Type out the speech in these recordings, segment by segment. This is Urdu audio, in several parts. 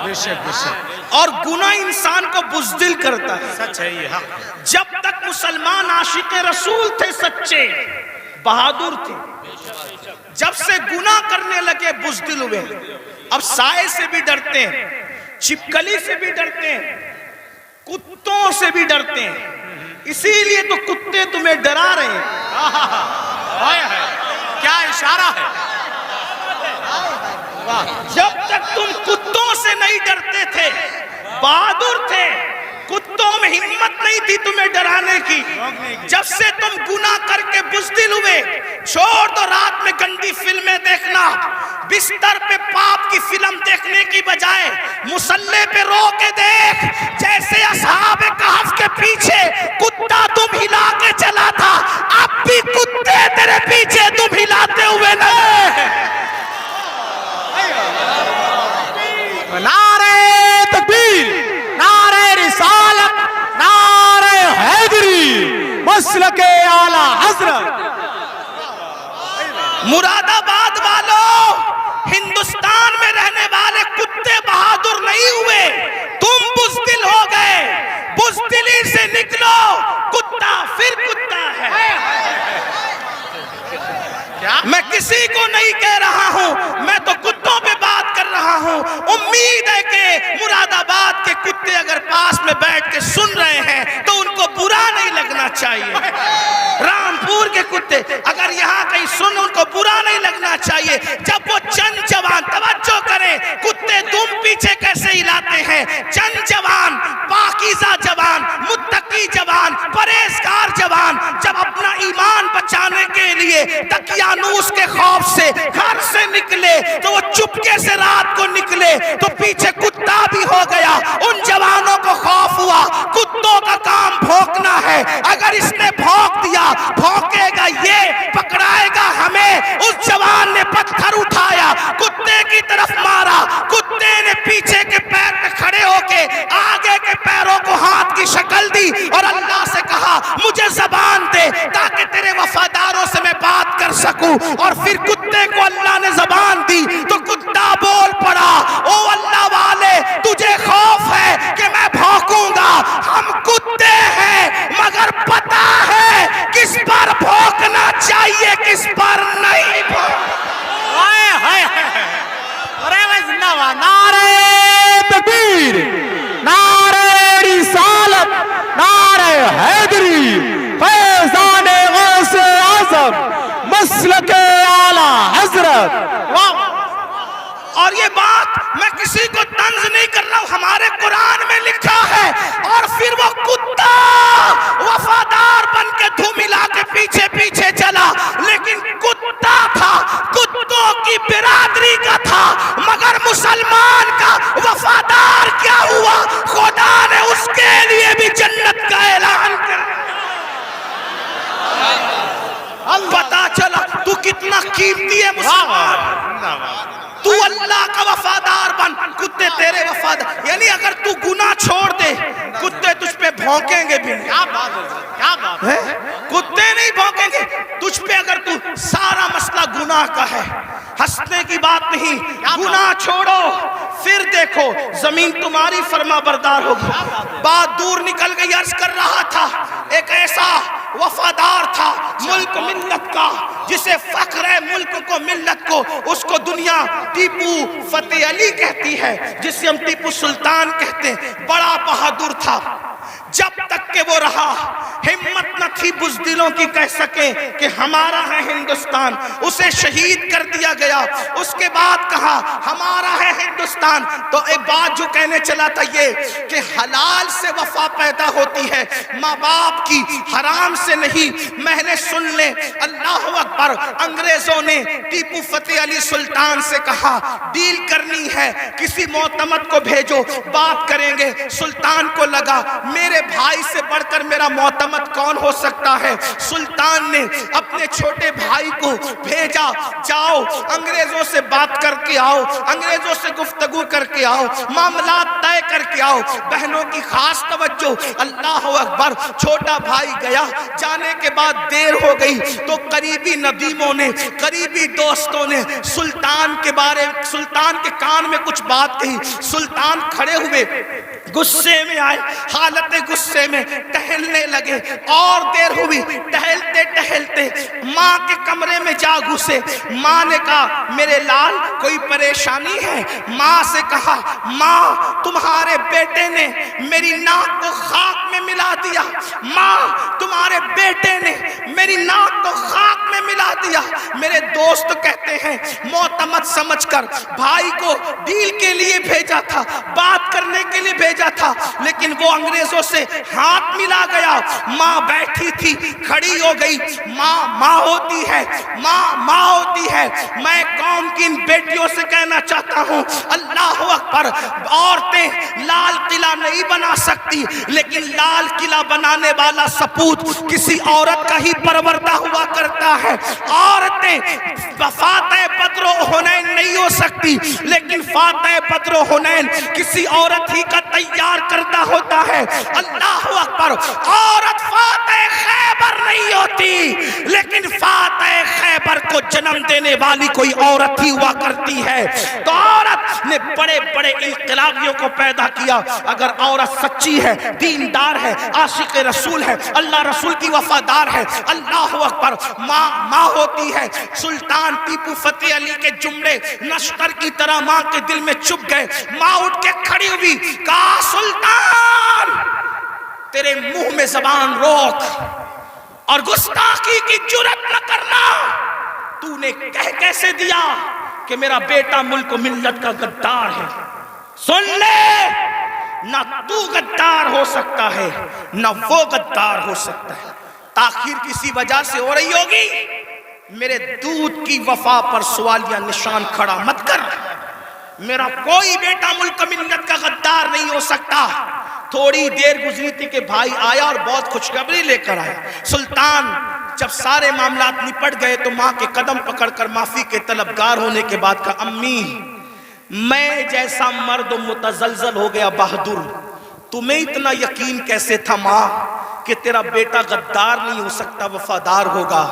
بے شک بے شک. اور گناہ انسان کو بزدل کرتا ہے. سچ ہے یہ حق. جب تک مسلمان عاشق رسول تھے سچے بہادر تھے، جب سے گناہ کرنے لگے بزدل ہوئے. اب سائے سے بھی ڈرتے ہیں، چھپکلی سے بھی ڈرتے ہیں، کتوں سے بھی ڈرتے ہیں. اسی لیے تو کتے تمہیں ڈرا رہے ہیں. کیا اشارہ ہے. جب تک تم کتوں سے نہیں ڈرتے تھے بہادر تھے، کتوں میں ہمت نہیں تھی تمہیں ڈرانے کی. جب سے تم گناہ کر کے بزدل ہوئے، چھوڑ دو رات میں گندی فلمیں دیکھنا. بستر پہ پاپ کی فلم دیکھنے کی بجائے مصلے پہ رو کے دیکھ. جیسے اصحاب کہف کے پیچھے کتا تم ہلا کے چلا تھا، اب بھی کتے تیرے پیچھے تم ہلاتے ہوئے نظر. نعرہ تکبیر، نعرہ رسالت، نعرہ حیدری، مسلک اعلی حضرت. مراد آباد والوں، ہندوستان میں رہنے والے کتے بہادر نہیں ہوئے، تم بزدل ہو گئے. بزدلی سے نکلو، کتا پھر کتا ہے. میں کسی کو نہیں کہہ رہا ہوں، میں تو کتوں پہ بات کر رہا ہوں. امید ہے کہ مراد آباد کے کتے اگر پاس میں بیٹھ کے سن رہے ہیں تو ان کو برا نہیں لگنا چاہیے. رامپور کے کتے اگر یہاں کہیں سن، ان کو برا نہیں لگنا چاہیے. جب وہ چند جوان، توجہ کریں کتے تم پیچھے کیسے ہلاتے ہیں. چند جوان، پاکیزہ جوان، متقی جوان، پرہیزگار جوان جب اپنا ایمان بچانے کے لیے دقیانوس کے خوف سے گھر سے نکلے تو وہ چپکے سے رات کو نکلے تو پیچھے کتا بھی ہو گیا. ان جوانوں کو خوف ہوا، کتوں کا کام بھونکنا ہے، اگر اس نے بھونک دیا بھونکے گا یہ، پکڑائے گا ہمیں. اس جوان نے پتھر اٹھایا، کتے کی طرف مارا. کتے نے پیچھے کے پیر پہ کھڑے ہو کے آگے کے پیروں کو ہاتھ کی شکل دی اور اللہ سے کہا مجھے زبان دے تاکہ تیرے وفاداروں سے میں بات کر سکوں. اور پھر کتے کو اللہ نے زبان دی تو کتا بول پڑا، او اللہ والے تجھے خوف ہے کہ میں بھونکوں گا. ہم کتے ہیں مگر پتا ہے کس پر بھونکنا چاہیے کس پر نہیں. نعرہ تکبیر، نعرہ رسالت، نعرہ حیدری، فیضان غوث اعظم، مسلک اعلی حضرت. اور یہ بات میں کسی کو طنز نہیں کر رہا ہوں، ہمارے قرآن میں لکھا ہے. اور پھر وہ کتا وفادار بن کے دھوم ملا کے پیچھے پیچھے چلا، لیکن کتا تھا، کتوں کی برادری کا تھا، مگر مسلمان کا وفادار کیا ہوا؟ خدا نے اس کے لیے بھی جنت کا اعلان کر دیا. پتا چلا تو کتنا قیمتی ہے مسلمان. تو اللہ کا وفادار بن، کتے تیرے وفادار. یعنی اگر تو گناہ چھوڑ دے کتے تجھ پہ بھونکیں گے بھی نہیں. کتے نہیں بھونکیں گے تجھ پہ اگر تو سارا مسئلہ گناہ کا ہے. ہنسنے کی بات نہیں، گناہ چھوڑو پھر دیکھو زمین تمہاری فرما بردار ہوگی. بات دور نکل گئی. عرض کر رہا تھا ایک ایسا وفادار تھا ملک ملت کا جسے فخر ہے ملک کو ملت کو، اس کو دنیا ٹیپو فتح علی کہتی ہے، جسے ہم ٹیپو سلطان کہتے ہیں. بڑا بہادر تھا. جب تک کہ وہ رہا ہمت نہ تھی بزدلوں کی کہہ سکیں کہ ہمارا ہے ہندوستان. اسے شہید کر دیا گیا. اس کے بعد کہا ہمارا ہے ہندوستان. تو ایک بات جو کہنے چلا تھا یہ کہ حلال سے وفا پیدا ہوتی ہے، ماں باپ کی، حرام سے نہیں. میں نے سن لے اللہ اکبر. انگریزوں نے ٹیپو فتح علی سلطان سے کہا ڈیل کرنی ہے، کسی معتمد کو بھیجو بات کریں گے. سلطان کو لگا میرے میرے بھائی سے بڑھ کر میرا معتمد کون ہو سکتا ہے؟ سلطان نے اپنے چھوٹے بھائی کو بھیجا، جاؤ انگریزوں سے بات کر کے آؤ، انگریزوں سے گفتگو کر کے آؤ، معاملات طے کر کے آؤ۔ بہنوں کی خاص توجہ، اللہ اکبر۔ چھوٹا بھائی گیا، جانے کے بعد دیر ہو گئی تو قریبی ندیموں نے، قریبی دوستوں نے سلطان کے کان میں کچھ بات کہی۔ سلطان کھڑے ہوئے، غصے میں آئے، حالت غصے میں ٹہلنے لگے، اور دیر ہوئی، ٹہلتے ٹہلتے ماں کے کمرے میں جا گھسے۔ ماں نے کہا میرے لال کوئی پریشانی ہے؟ ماں سے کہا ماں تمہارے بیٹے نے میری ناک کو خاک میں ملا دیا، ماں تمہارے بیٹے نے میری ناک کو خاک میں ملا دیا۔ میرے دوست کہتے ہیں معتمد سمجھ کر بھائی کو ڈیل کے لیے بھیجا تھا، بات کرنے کے لیے بھیجا تھا، لیکن وہ انگریزوں سے ہاتھ ملا گیا۔ ماں بیٹھی تھی، کھڑی ہو گئی۔ ماں ہوتی ہے، ماں ہوتی ہے۔ میں قوم کی ان بیٹیوں سے کہنا چاہتا ہوں، اللہ اکبر، عورتیں لال قلعہ نہیں بنا سکتی، لیکن لال قلعہ بنانے والا سپوت کسی عورت کا ہی پروردہ ہوا کرتا ہے۔ عورتیں فاتح بدر و حنین نہیں ہو سکتی، لیکن فاتح بدر و حنین کسی عورت ہی کا تیار کردہ ہوتا ہے۔ اللہ اکبر، عورت فاتح خیبر نہیں ہوتی، لیکن فاتح خیبر کو جنم دینے والی کوئی عورت ہی ہوا کرتی ہے۔ تو عورت نے بڑے بڑے انقلابیوں کو پیدا کیا۔ اگر عورت سچی ہے، دیندار ہے، عاشق رسول ہے، اللہ رسول کی وفادار ہے، اللہ اکبر، ماں ہوتی ہے۔ سلطان ٹیپو فتح علی کے جملے نشتر کی طرح ماں کے دل میں چپ گئے۔ ماں اٹھ کے کھڑی ہوئی، کہا سلطان تیرے منہ میں زبان روک اور گستاخی کی جرات نہ کرنا۔ تو نے کہہ کیسے دیا کہ میرا بیٹا ملک و ملت کا غدار ہے؟ سن لے، نہ تو غدار ہو سکتا ہے، نہ وہ غدار ہو سکتا ہے۔ تاخیر کسی وجہ سے ہو رہی ہوگی، میرے دودھ کی وفا پر سوالیہ نشان کھڑا مت کر۔ میرا کوئی بیٹا ملک و ملت کا غدار نہیں ہو سکتا۔ تھوڑی دیر گزری تھی کہ بھائی آیا اور بہت خوشخبری لے کر آیا۔ سلطان جب سارے معاملات نپٹ گئے تو ماں کے قدم پکڑ کر معافی کے طلبگار ہونے کے بعد کہا امی میں جیسا مرد متزلزل ہو گیا بہادر، تمہیں اتنا یقین کیسے تھا ماں کہ تیرا بیٹا غدار نہیں ہو سکتا، وفادار ہوگا؟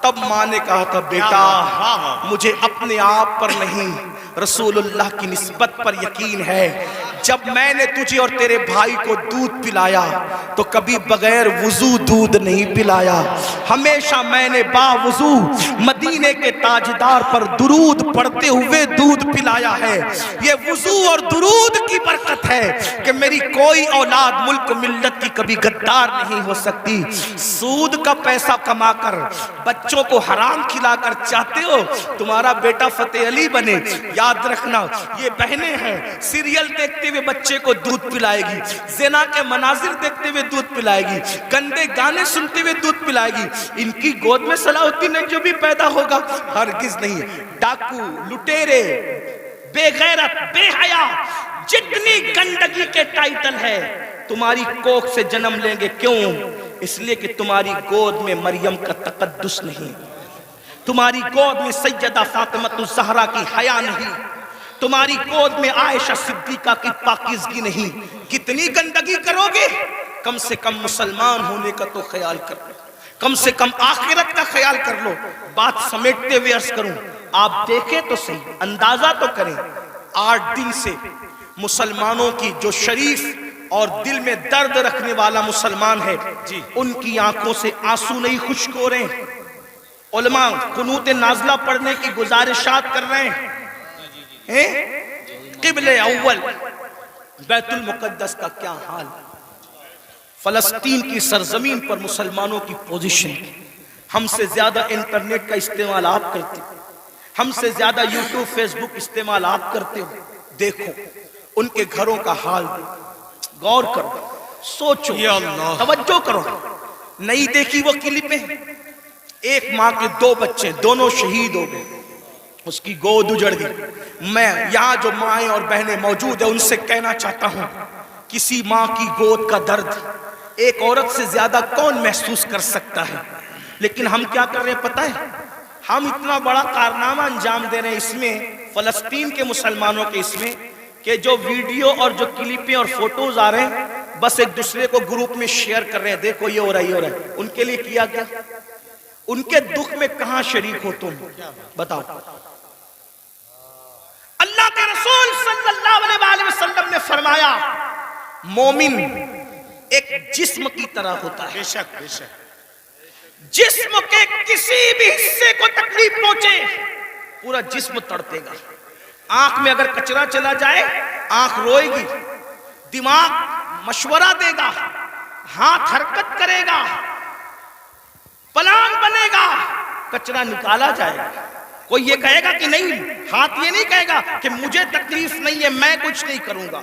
تب ماں نے کہا تھا بیٹا مجھے اپنے آپ پر نہیں رسول اللہ کی نسبت پر یقین ہے۔ جب میں نے تجھے اور تیرے بھائی کو دودھ پلایا تو کبھی بغیر وضو دودھ نہیں پلایا، ہمیشہ میں نے باوضو مدینے کے تاجدار پر درود پڑھتے ہوئے دودھ پلایا ہے۔ یہ وضو اور درود کی برکت ہے کہ میری کوئی اولاد ملک ملت کی کبھی غدار نہیں ہو سکتی۔ سود کا پیسہ کما کر بچوں کو حرام کھلا کر چاہتے ہو تمہارا بیٹا فتح علی بنے؟ یاد رکھنا یہ بہنیں ہیں، سیریل دیکھتے ہوئے بچے کو دودھ پلائے گی، زنا کے مناظر دیکھتے ہوئے دودھ پلائے گی، گندے گانے سنتے ہوئے دودھ پلائے گی۔ ان کی گود میں صلاح الدین جو بھی پیدا ہوگا ہرگز نہیں۔ ڈاکو، لٹیرے، بے غیرت، بے حیا، جتنی گندگی کے ٹائٹل ہے تمہاری کوکھ سے جنم لیں گے۔ کیوں؟ اس لیے کہ تمہاری گود میں مریم کا تقدس نہیں، تمہاری گود میں سیدہ فاطمہ الزہرا کی حیا نہیں، تمہاری گود میں عائشہ صدیقہ کی پاکیزگی نہیں۔ کتنی گندگی کرو گے؟ کم سے کم مسلمان ہونے کا تو خیال کر لو، کم سے کم آخرت کا خیال کر لو۔ بات سمیٹتے ہوئے عرض کروں، آپ دیکھیں تو صحیح، اندازہ تو کریں، 8 دن سے مسلمانوں کی جو شریف اور دل میں درد رکھنے والا مسلمان ہے ان کی آنکھوں سے آنسو نہیں خشک ہو رہے ہیں۔ علماء قنوت نازلہ پڑھنے کی گزارشات کر رہے ہیں۔ قبل اول بیت المقدس کا کیا حال، فلسطین کی سرزمین پر مسلمانوں کی پوزیشن، ہم سے زیادہ انٹرنیٹ کا استعمال آپ کرتے ہو، ہم سے زیادہ یوٹیوب فیس بک استعمال آپ کرتے ہو۔ دیکھو ان کے گھروں کا حال، غور کرو، سوچو، توجہ کرو۔ نہیں دیکھی وہ کلپیں؟ ایک ماں کے 2 بچے، دونوں شہید ہو گئے، اس کی گود اجڑ گئی۔ میں یہاں جو مائیں اور بہنیں موجود ہیں ان سے کہنا چاہتا ہوں، کسی ماں کی گود کا درد ایک عورت سے زیادہ کون محسوس کر سکتا ہے؟ لیکن ہم کیا کر رہے ہیں پتہ ہے؟ ہم اتنا بڑا کارنامہ انجام دے رہے ہیں اس میں، فلسطین کے مسلمانوں کے اس میں، کہ جو ویڈیو اور جو کلپیں اور فوٹوز آ رہے ہیں بس ایک دوسرے کو گروپ میں شیئر کر رہے ہیں، دیکھو یہ ہو رہا ہے، یہ ہو رہا ہے۔ ان کے لیے کیا کیا؟ ان کے دکھ میں کہاں شریک ہو تم؟ بتاؤ۔ اللہ کے رسول صلی اللہ علیہ وآلہ وسلم نے فرمایا مومن ایک جسم کی طرح ہوتا ہے، بے شک بے شک، جسم کے کسی بھی حصے کو تکلیف پہنچے پورا جسم تڑپے گا۔ آنکھ میں اگر کچرا چلا جائے آنکھ روئے گی، دماغ مشورہ دے گا، ہاتھ حرکت کرے گا، پلان بنے گا، کچرا نکالا جائے گا۔ کوئی یہ کہے گا کہ نہیں، ہاتھ یہ نہیں کہے گا کہ مجھے تکلیف نہیں ہے میں کچھ نہیں کروں گا،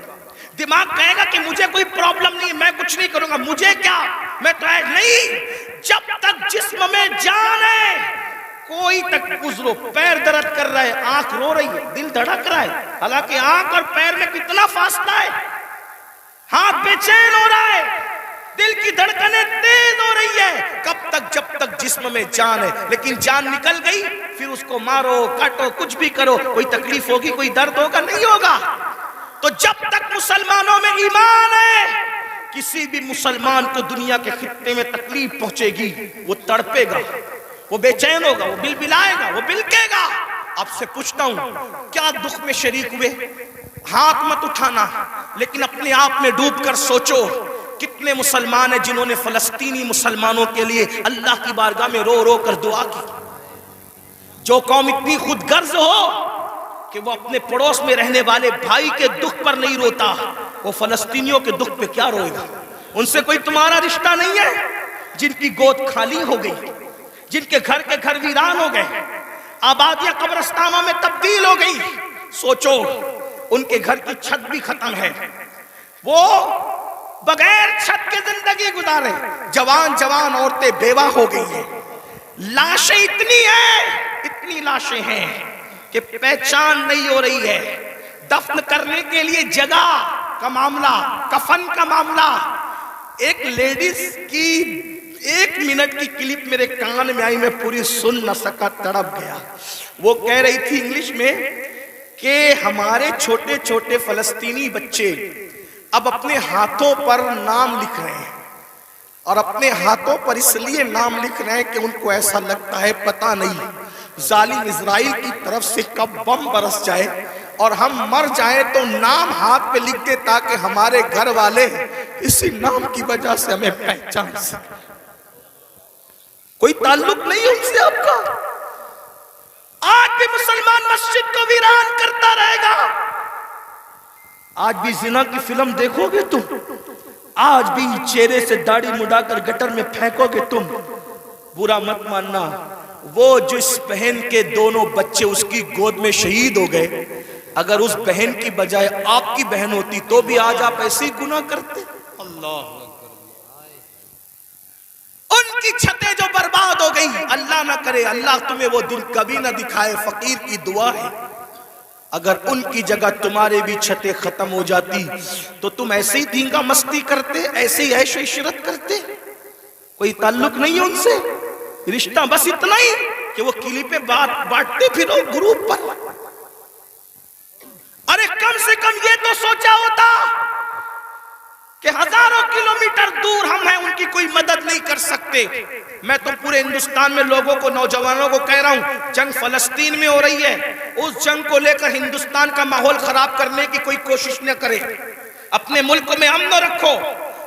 دماغ کہے گا کہ مجھے کوئی پرابلم نہیں ہے میں کچھ نہیں کروں گا، مجھے کیا، میں تو نہیں۔ جب تک جسم میں جان ہے کوئی تک گزرو، پیر درد کر رہا ہے، آنکھ رو رہی ہے، دل دھڑک رہا ہے، حالانکہ آنکھ اور پیر میں کتنا فاصلہ ہے، ہاتھ بے چین ہو رہا ہے، دل کی دھڑکنیں تیز ہو رہی ہے، کب تک؟ جب تک جسم میں جان ہے۔ لیکن جان نکل گئی پھر اس کو مارو کاٹو کچھ بھی کرو، کوئی تکلیف ہوگی، کوئی درد ہوگا؟ نہیں ہوگا۔ تو جب تک مسلمانوں میں ایمان ہے کسی بھی مسلمان کو دنیا کے خطے میں تکلیف پہنچے گی وہ تڑپے گا، وہ بے چین ہوگا، وہ بلبلائے گا، وہ بلکے گا۔ آپ سے پوچھتا ہوں کیا دکھ میں شریک ہوئے؟ ہاتھ مت اٹھانا، لیکن اپنے آپ میں ڈوب کر سوچو کتنے مسلمان ہیں جنہوں نے فلسطینی مسلمانوں کے لیے اللہ کی بارگاہ میں رو رو کر دعا کی۔ جو قوم اتنی خود غرض ہو کہ وہ اپنے پڑوس میں رہنے والے بھائی کے دکھ پر نہیں روتا، وہ فلسطینیوں کے دکھ پہ کیا روئے گا؟ ان سے کوئی تمہارا رشتہ نہیں ہے؟ جن کی گود خالی ہو گئی، جن کے گھر ویران ہو گئے، آبادیاں قبرستانوں میں تبدیل ہو گئی، سوچو ان کے گھر کی چھت بھی ختم ہے، وہ بغیر چھت کے زندگی گزارے، جوان جوان عورتیں بیوہ ہو گئی ہیں، لاشیں اتنی لاشیں ہیں کہ پہچان نہیں ہو رہی ہے، دفن کرنے کے لیے جگہ کا معاملہ، کفن کا معاملہ۔ ایک لیڈیز کی 1 منٹ کی کلپ میرے کان میں آئی، میں پوری سن نہ سکا، تڑپ گیا۔ وہ کہہ رہی تھی انگلش میں کہ ہمارے چھوٹے چھوٹے فلسطینی بچے اب اپنے ہاتھوں پر نام لکھ رہے ہیں، اور اپنے ہاتھوں پر اس لیے نام لکھ رہے ہیں کہ ان کو ایسا لگتا ہے پتہ نہیں ظالم اسرائیل کی طرف سے کب بم برس جائے اور ہم مر جائیں تو نام ہاتھ پہ لکھ دے تاکہ ہمارے گھر والے اسی نام کی وجہ سے ہمیں پہچان سکیں۔ کوئی تعلق نہیں ان سے آپ کا۔ آج بھی مسلمان مسجد کو ویران کرتا رہے گا، آج بھی زنا کی فلم دیکھو گے تم، آج بھی چہرے سے داڑھی مڈا کر گٹر میں پھینکو گے تم۔ برا مت ماننا، وہ جس بہن کے دونوں بچے اس کی گود میں شہید ہو گئے، اگر اس بہن کی بجائے آپ کی بہن ہوتی تو بھی آج آپ ایسے ہی گناہ کرتے۔ اللہ ان کی چھتیں جو برباد ہو گئی، اللہ نہ کرے، اللہ تمہیں وہ دن کبھی نہ دکھائے، فقیر کی دعا ہے، اگر ان کی جگہ تمہارے بھی چھتیں ختم ہو جاتی تو تم ایسے ہی دھینگا مستی کرتے، ایسے ہی عیش و عشرت کرتے۔ کوئی تعلق نہیں ہے ان سے، رشتہ بس اتنا ہی کہ وہ کلپیں بانٹتے پھرو گروپ پر۔ ارے کم سے کم یہ تو سوچا ہوتا کہ ہزاروں کلومیٹر دور ہم ہیں، ان کی کوئی مدد نہیں کر سکتے۔ میں تو پورے ہندوستان میں لوگوں کو، نوجوانوں کو کہہ رہا ہوں، جنگ فلسطین میں ہو رہی ہے، اس جنگ کو لے کر ہندوستان کا ماحول خراب کرنے کی کوئی کوشش نہ کرے، اپنے ملک میں امن رکھو،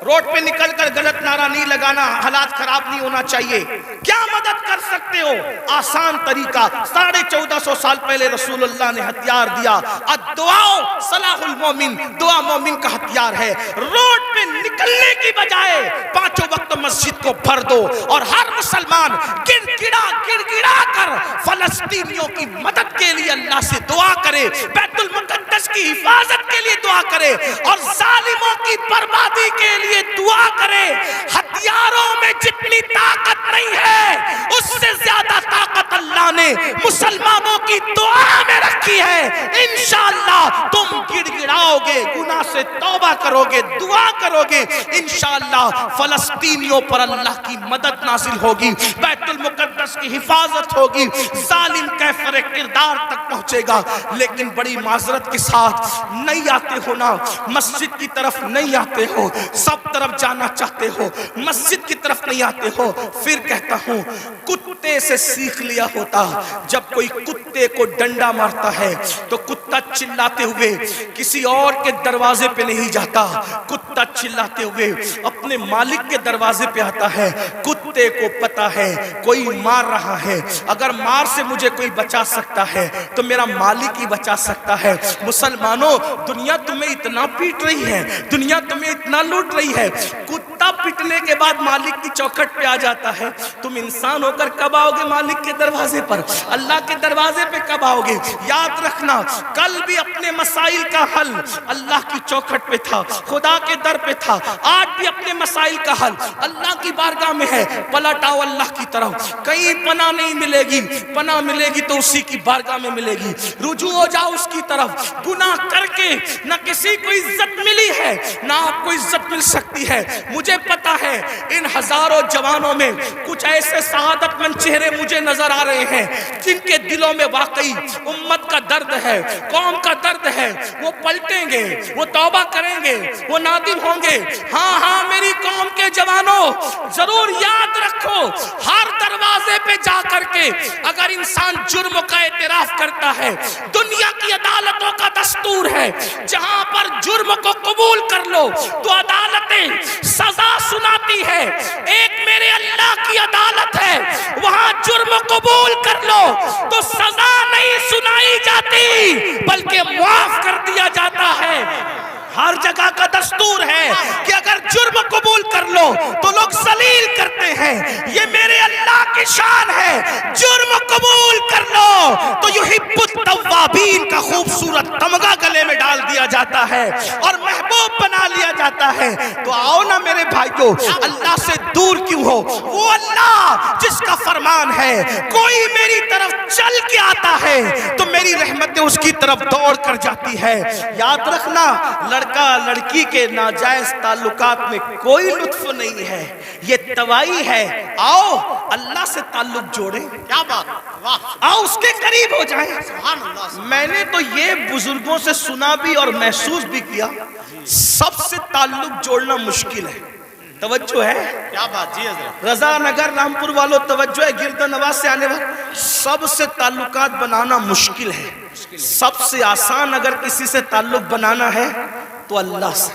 روڈ پہ نکل کر غلط نعرہ نہیں لگانا، حالات خراب نہیں ہونا چاہیے۔ کیا مدد کر سکتے ہو؟ آسان طریقہ، 1450 سال پہلے رسول اللہ نے ہتھیار دیا، الدعاء سلاح المومن، دعا مومن کا ہتھیار ہے۔ روڈ پہ نکلنے کی بجائے 5 وقت مسجد کو بھر دو اور ہر مسلمان گڑ گڑا کر فلسطینیوں کی مدد کے لیے اللہ سے دعا کرے، بیت المقدس کی حفاظت کے لیے دعا کرے اور ظالموں کی بربادی کے لیے دعا کرے۔ ہتھیاروں میں جتنی طاقت نہیں ہے اس سے زیادہ طاقت اللہ نے مسلمانوں کی دعا میں رکھی ہے. انشاءاللہ تم گڑ گڑاؤ گے, گناہ سے توبہ کرو گے, دعا کرو گے, انشاءاللہ فلسطینیوں پر اللہ کی مدد نازل ہوگی, بیت المقدس کی حفاظت ہوگی, ظالم کیفر کردار تک پہنچے گا. لیکن بڑی معذرت کے ساتھ نہیں آتے ہو نا, مسجد کی طرف نہیں آتے ہو, سب طرف جانا چاہتے ہو, مسجد کی طرف نہیں آتے ہو. پھر کہتا ہوں کتے سے سیکھ لیا ہوتا, جب کوئی کتے کو ڈنڈا مارتا ہے تو کتا چلاتے ہوئے کسی اور کے دروازے پہ نہیں جاتا, کتا چلاتے ہوئے اپنے مالک کے دروازے پہ آتا ہے. کتے کو پتا ہے کوئی مار رہا ہے, اگر مار سے مجھے کوئی بچا سکتا ہے تو میرا مالک ہی بچا سکتا ہے. مسلمانوں, دنیا تمہیں اتنا پیٹ رہی ہے, دنیا تمہیں اتنا لوٹ رہی ہے, کتا پیٹنے کے بعد مالک کی چوکھٹ پہ آ جاتا ہے. تم انسان ہو کر کب آؤ گے مالک کے دروازے پر, اللہ کے دروازے پہ کب آؤ گے؟ یاد رکھنا, کل بھی اپنے مسائل کا حل اللہ کی چوکھٹ پہ تھا, خدا کے در پہ تھا, آج بھی اپنے مسائل کا حل اللہ کی بارگاہ میں ہے. پلٹ آؤ اللہ کی طرف, کہیں پناہ نہیں ملے گی, پناہ ملے گی تو اسی کی بارگاہ میں ملے گی. رجوع ہو جاؤ اس کی طرف. گناہ کر کے نہ کسی کو عزت ملی ہے نہ آپ کو عزت مل سکتی ہے. مجھے پتا ہے ان ہزاروں جوانوں میں کچھ ایسے سعادت مند چہرے مجھے نظر آ رہے ہیں جن کے دلوں میں واقعی امت کا درد ہے, قوم کا درد ہے. وہ پلٹیں گے, وہ توبہ کریں گے, وہ نادم ہوں گے. ہاں ہاں میری قوم کے جوانوں, ضرور یاد رکھو, ہر دروازے پہ جا کر کے اگر انسان جرم کا اعتراف کرتا ہے, دنیا کی عدالتوں کا دستور ہے جہاں پر جرم کو قبول کر لو تو عدالتیں سزا سناتی ہے. ایک میرے اللہ کی عدالت ہے, وہاں جرم قبول کر لو تو سزا نہیں سنائی جاتی بلکہ معاف کر دیا جاتا ہے. ہر جگہ کا دستور ہے کہ اگر جرم قبول کر لو تو لوگ ذلیل کرتے ہیں. یہ میرے اللہ کی شان ہے, جرم قبول کر لو تو یحب التوابین کا خوبصورت تمغہ گلے میں ڈال دیا جاتا ہے اور محبوب بنا لیا جاتا ہے. تو آؤ نا میرے بھائیو, اللہ سے دور کیوں ہو؟ وہ اللہ جس کا فرمان ہے کوئی میری طرف چل کے آتا ہے تو میری رحمتیں اس کی طرف دوڑ کر جاتی ہے. یاد رکھنا, لڑکا لڑکی کے ناجائز تعلقات میں کوئی لطف نہیں ہے, یہ توائی ہے. آؤ اللہ سے تعلق جوڑیں, کیا بات, واہ, آؤ اس کے قریب ہو جائیں. سبحان اللہ. میں نے تو یہ بزرگوں سے سنا بھی اور محسوس بھی کیا, سب سے تعلق جوڑنا مشکل ہے. توجہ ہے, کیا بات جی حضرت, رضا نگر رامپور والوں توجہ ہے, گرد نواز سے آنے والے, سب سے تعلقات بنانا مشکل ہے. سب سے آسان اگر کسی سے تعلق بنانا ہے تو اللہ سے.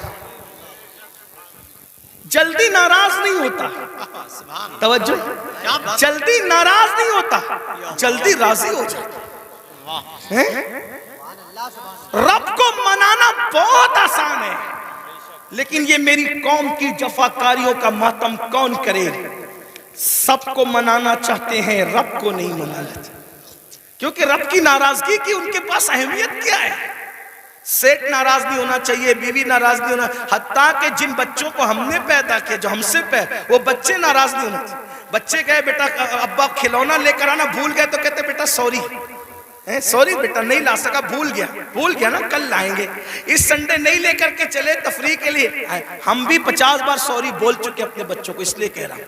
جلدی ناراض نہیں ہوتا, سبحان اللہ, توجہ, کیا بات, جلدی ناراض نہیں ہوتا, جلدی راضی ہو جاتا. واہ, رب کو منانا بہت آسان ہے, لیکن یہ میری قوم کی جفاکاریوں کا ماتم کون کرے؟ سب کو منانا چاہتے ہیں, رب کو نہیں منانا چاہتے, کیونکہ رب کی ناراضگی کی ان کے پاس اہمیت کیا ہے؟ سیٹ ناراض نہیں ہونا چاہیے, بیوی ناراض نہیں ہونا, حتیٰ کہ جن بچوں کو ہم نے پیدا کیا, جو ہم سے پیدا, وہ بچے ناراض نہیں ہونا چاہیے. بچے کہے بیٹا ابا کھلونا لے کر آنا, بھول گئے تو کہتے بیٹا سوری, سوری بیٹا نہیں لا سکا, بھول گیا نا, کل لائیں گے. اس سنڈے نہیں لے کر کے چلے تفریح کے لیے. ہم بھی 50 بار سوری بول چکے اپنے بچوں کو, اس لیے کہہ رہا ہوں.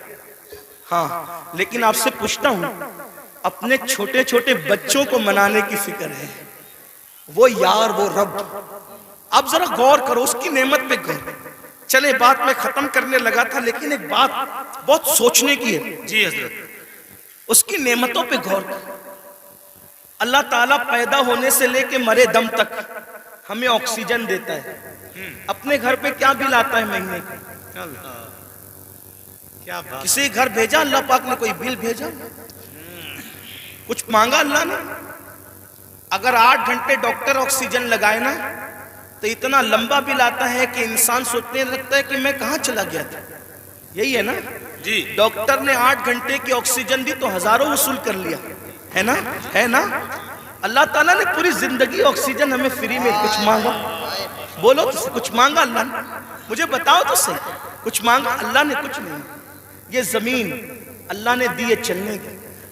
ہاں, لیکن آپ سے پوچھتا ہوں, اپنے چھوٹے چھوٹے بچوں کو منانے کی فکر ہے, وہ یار وہ رب, اب ذرا غور کرو اس کی نعمت پہ غور. چلے بات میں ختم کرنے لگا تھا, لیکن ایک بات بہت سوچنے کی ہے. جی حضرت, اس کی نعمتوں پہ غور کرو. اللہ تعالیٰ پیدا ہونے سے لے کے مرے دم تک ہمیں آکسیجن دیتا ہے. اپنے گھر پہ کیا بل آتا ہے مہینے کا؟ کیا بات, کسی گھر بھیجا اللہ پاک نے کوئی بل بھیجا؟ کچھ مانگا اللہ نے؟ اگر 8 گھنٹے ڈاکٹر آکسیجن لگائے نا تو اتنا لمبا بل آتا ہے کہ انسان سوچنے لگتا ہے کہ میں کہاں چلا گیا تھا. یہی ہے نا جی, ڈاکٹر نے 8 گھنٹے کی آکسیجن دی تو ہزاروں وصول کر لیا, ہے نا, ہے نا. اللہ تعالیٰ نے پوری زندگی آکسیجن ہمیں فری میں. کچھ مانگا, بولو تو کچھ مانگا اللہ نے؟ مجھے بتاؤ تو صحیح, کچھ مانگا اللہ نے؟ کچھ نہیں. یہ زمین اللہ نے دی ہے چلنے کی,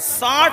60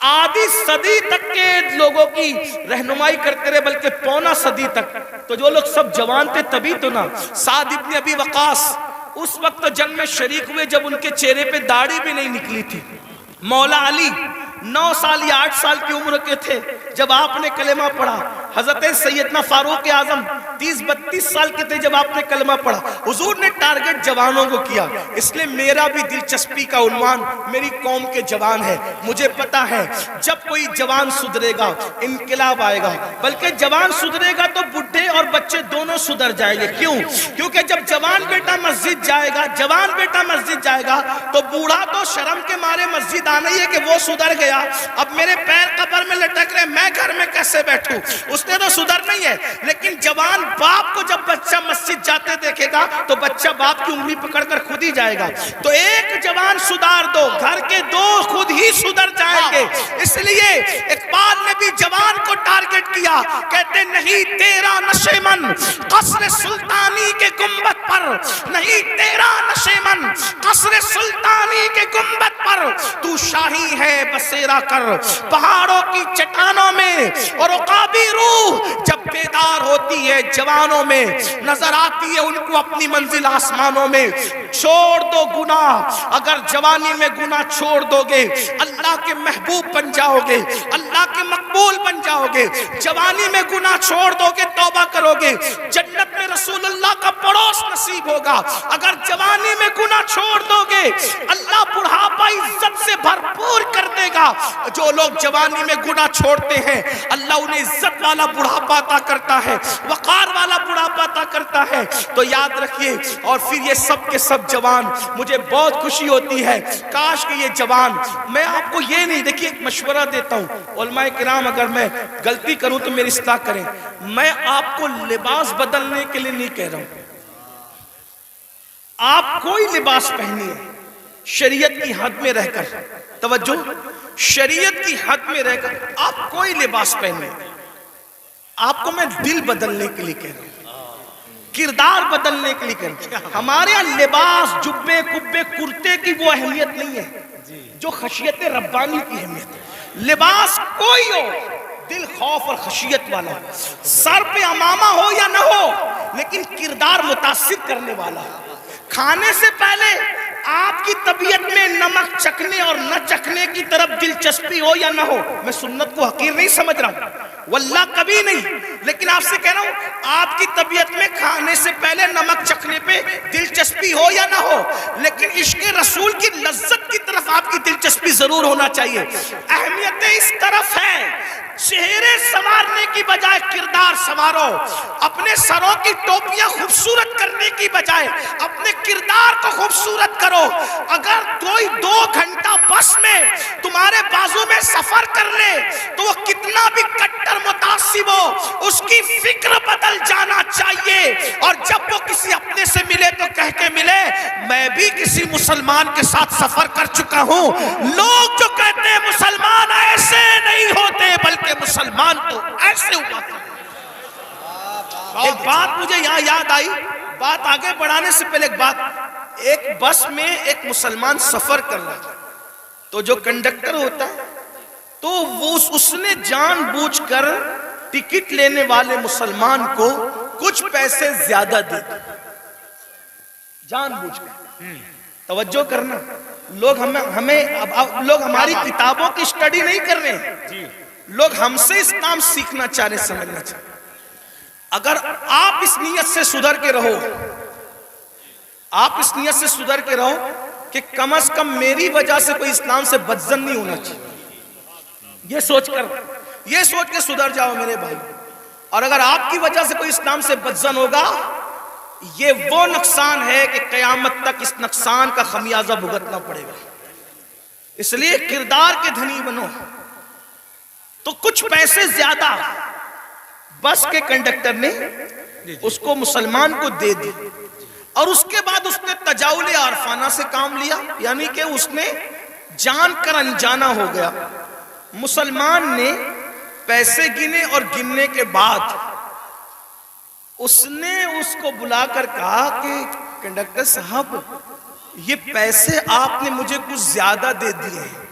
آدھی صدی تک کے لوگوں کی رہنمائی کرتے رہے، بلکہ پونا صدی تک. تو جو لوگ سب جوان تھے تبھی تو نا. سعد ابن ابی وقاص اس وقت جنگ میں شریک ہوئے جب ان کے چہرے پہ داڑھی بھی نہیں نکلی تھی. مولا علی 9 سال یا 8 سال کی عمر کے تھے جب آپ نے کلمہ پڑھا. حضرت سیدنا فاروق اعظم 30-32 سال کے تھے جب آپ نے کلمہ پڑھا. حضور نے ٹارگٹ جوانوں کو کیا. اس لیے میرا بھی دلچسپی کا عنوان میری قوم کے جوان ہے. مجھے پتا ہے جب کوئی جوان سدھرے گا انقلاب آئے گا، بلکہ جوان سدھرے گا تو بڈھے اور بچے دونوں سدھر جائیں گے. کیوں؟ کیونکہ جب جوان بیٹا مسجد جائے گا، جوان بیٹا مسجد جائے گا تو بوڑھا تو شرم کے مارے مسجد آنا ہی ہے کہ وہ سدھر گیا، اب میرے پیر قبر میں لٹک رہے، میں گھر میں کیسے بیٹھوں. اس نے تو سدھر نہیں ہے. لیکن جوان باپ کو جب بچہ مسجد جاتے دیکھے گا تو بچہ باپ کی انگلی پکڑ کر خود ہی جائے گا. تو ایک جوان سدھار دو، گھر کے 2 خود ہی سدھر جائیں گے. اس لیے اقبال نے بھی جوان کو ٹارگٹ کیا. کہتے نہیں تیرا نشیمن قصر سلطانی کے گنبد پر، نہیں تیرا نشیمن قصر سلطانی کے گنبد پر، تو شاہی ہے بسیرا کر پہاڑوں کی چٹانوں میں. اور عقابی روح جب بیدار ہوتی ہے جوانوں میں، نظر آتی ہے ان کو اپنی منزل آسمانوں میں. چھوڑ دو گناہ، اگر جوانی میں گناہ چھوڑ دو گے اللہ کے محبوب بن جاؤ گے، اللہ کے مقبول بن جاؤ گے. جوانی میں گناہ چھوڑ دو گے، توبہ کرو گے، جنت میں رسول اللہ کا پڑوس نصیب ہوگا. اگر جوانی میں گناہ چھوڑ دو گے اللہ بڑھاپا عزت سے بھرپور کر دے گا. جو لوگ جوانی میں گناہ چھوڑتے ہیں اللہ انہیں عزت والا بڑھاپا عطا کرتا ہے، وقار والا بڑھاپا عطا کرتا ہے. تو یاد رکھیے. اور پھر یہ سب کے سب جوان، مجھے بہت خوشی ہوتی ہے کاش کہ یہ جوان، میں آپ کو یہ نہیں، دیکھیے ایک مشورہ دیتا ہوں علماء کرام، اگر میں غلطی کروں تو میری اصلاح کریں. میں آپ کو لباس بدلنے کے لیے نہیں کہہ رہا ہوں. آپ کوئی لباس پہنیے شریعت کی حد میں رہ کر، توجہ، شریعت کی حد میں رہ کر آپ کوئی لباس پہنیے. آپ کو میں دل بدلنے کے لیے کہہ رہا ہوں، کردار بدلنے کے لیے کہہ رہا ہوں. ہمارے یہاں لباس، جبے کبے کرتے کی وہ اہمیت نہیں ہے جو خشیت ربانی کی اہمیت ہے. لباس کوئی ہو، دل خوف اور خشیت والا ہو، سر پہ امامہ ہو یا نہ ہو، لیکن کردار متاثر کرنے والا ہو. کھانے سے پہلے آپ کی طبیعت میں نمک چکھنے اور نہ چکھنے کی طرف دلچسپی ہو یا نہ ہو. میں سنت کو حقیر نہیں سمجھ رہا ہوں، واللہ کبھی نہیں، لیکن آپ سے کہہ رہا ہوں آپ کی طبیعت میں کھانے سے پہلے نمک چکھنے پہ دلچسپی ہو یا نہ ہو، لیکن عشق رسول کی لذت کی طرف آپ کی دلچسپی ضرور ہونا چاہیے. اہمیت اس طرف ہے، چہرے سنوارنے کی بجائے کردار سنوارو. اپنے سروں کی ٹوپیاں خوبصورت کرنے کی بجائے اپنے کردار کو خوبصورت کرو. اگر کوئی 2 گھنٹہ بس میں تمہارے بازو میں سفر کر لے تو وہ کتنا بھی کٹر متعصب ہو، اس کی فکر بدل جانا چاہیے. اور جب وہ کسی اپنے سے ملے تو کہہ کے ملے میں بھی کسی مسلمان کے ساتھ سفر کر چکا ہوں. لوگ جو کہتے ہیں مسلمان ایسے نہیں ہوتے بلکہ مسلمان تو ایسے ہوا کرتے. ایک بات مجھے یہاں یاد آئی، بات آگے بڑھانے سے پہلے ایک بات. ایک بس میں ایک مسلمان سفر کر رہا تھا تو جو کنڈکٹر ہوتا ہے تو وہ اس نے جان بوجھ کر ٹکٹ لینے والے مسلمان کو کچھ پیسے زیادہ دے دی، جان بوجھ کر. توجہ کرنا، لوگ لوگ ہماری کتابوں کی اسٹڈی نہیں کر رہے ہیں، لوگ ہم سے اسلام سیکھنا چاہ رہے، سمجھنا چاہ رہے. اگر آپ اس نیت سے سدھر کے رہو، آپ اس نیت سے سدھر کے رہو کہ کم از کم میری وجہ سے کوئی اسلام سے بدظن نہیں ہونا چاہیے، یہ سوچ کے سدھر جاؤ میرے بھائی. اور اگر آپ کی وجہ سے کوئی اسلام سے بدظن ہوگا، یہ وہ نقصان ہے کہ قیامت تک اس نقصان کا خمیازہ بھگتنا پڑے گا. اس لیے کردار کے دھنی بنو. تو کچھ پیسے زیادہ بس کے کنڈکٹر نے اس کو مسلمان کو دے دی، اور اس کے بعد اس نے تجاول عارفانہ سے کام لیا، یعنی کہ اس نے جان کر انجانا ہو گیا. مسلمان نے پیسے گنے اور گننے کے بعد اس نے اس کو بلا کر کہا کہ کنڈکٹر صاحب یہ پیسے آپ نے مجھے کچھ زیادہ دے دیے ہیں،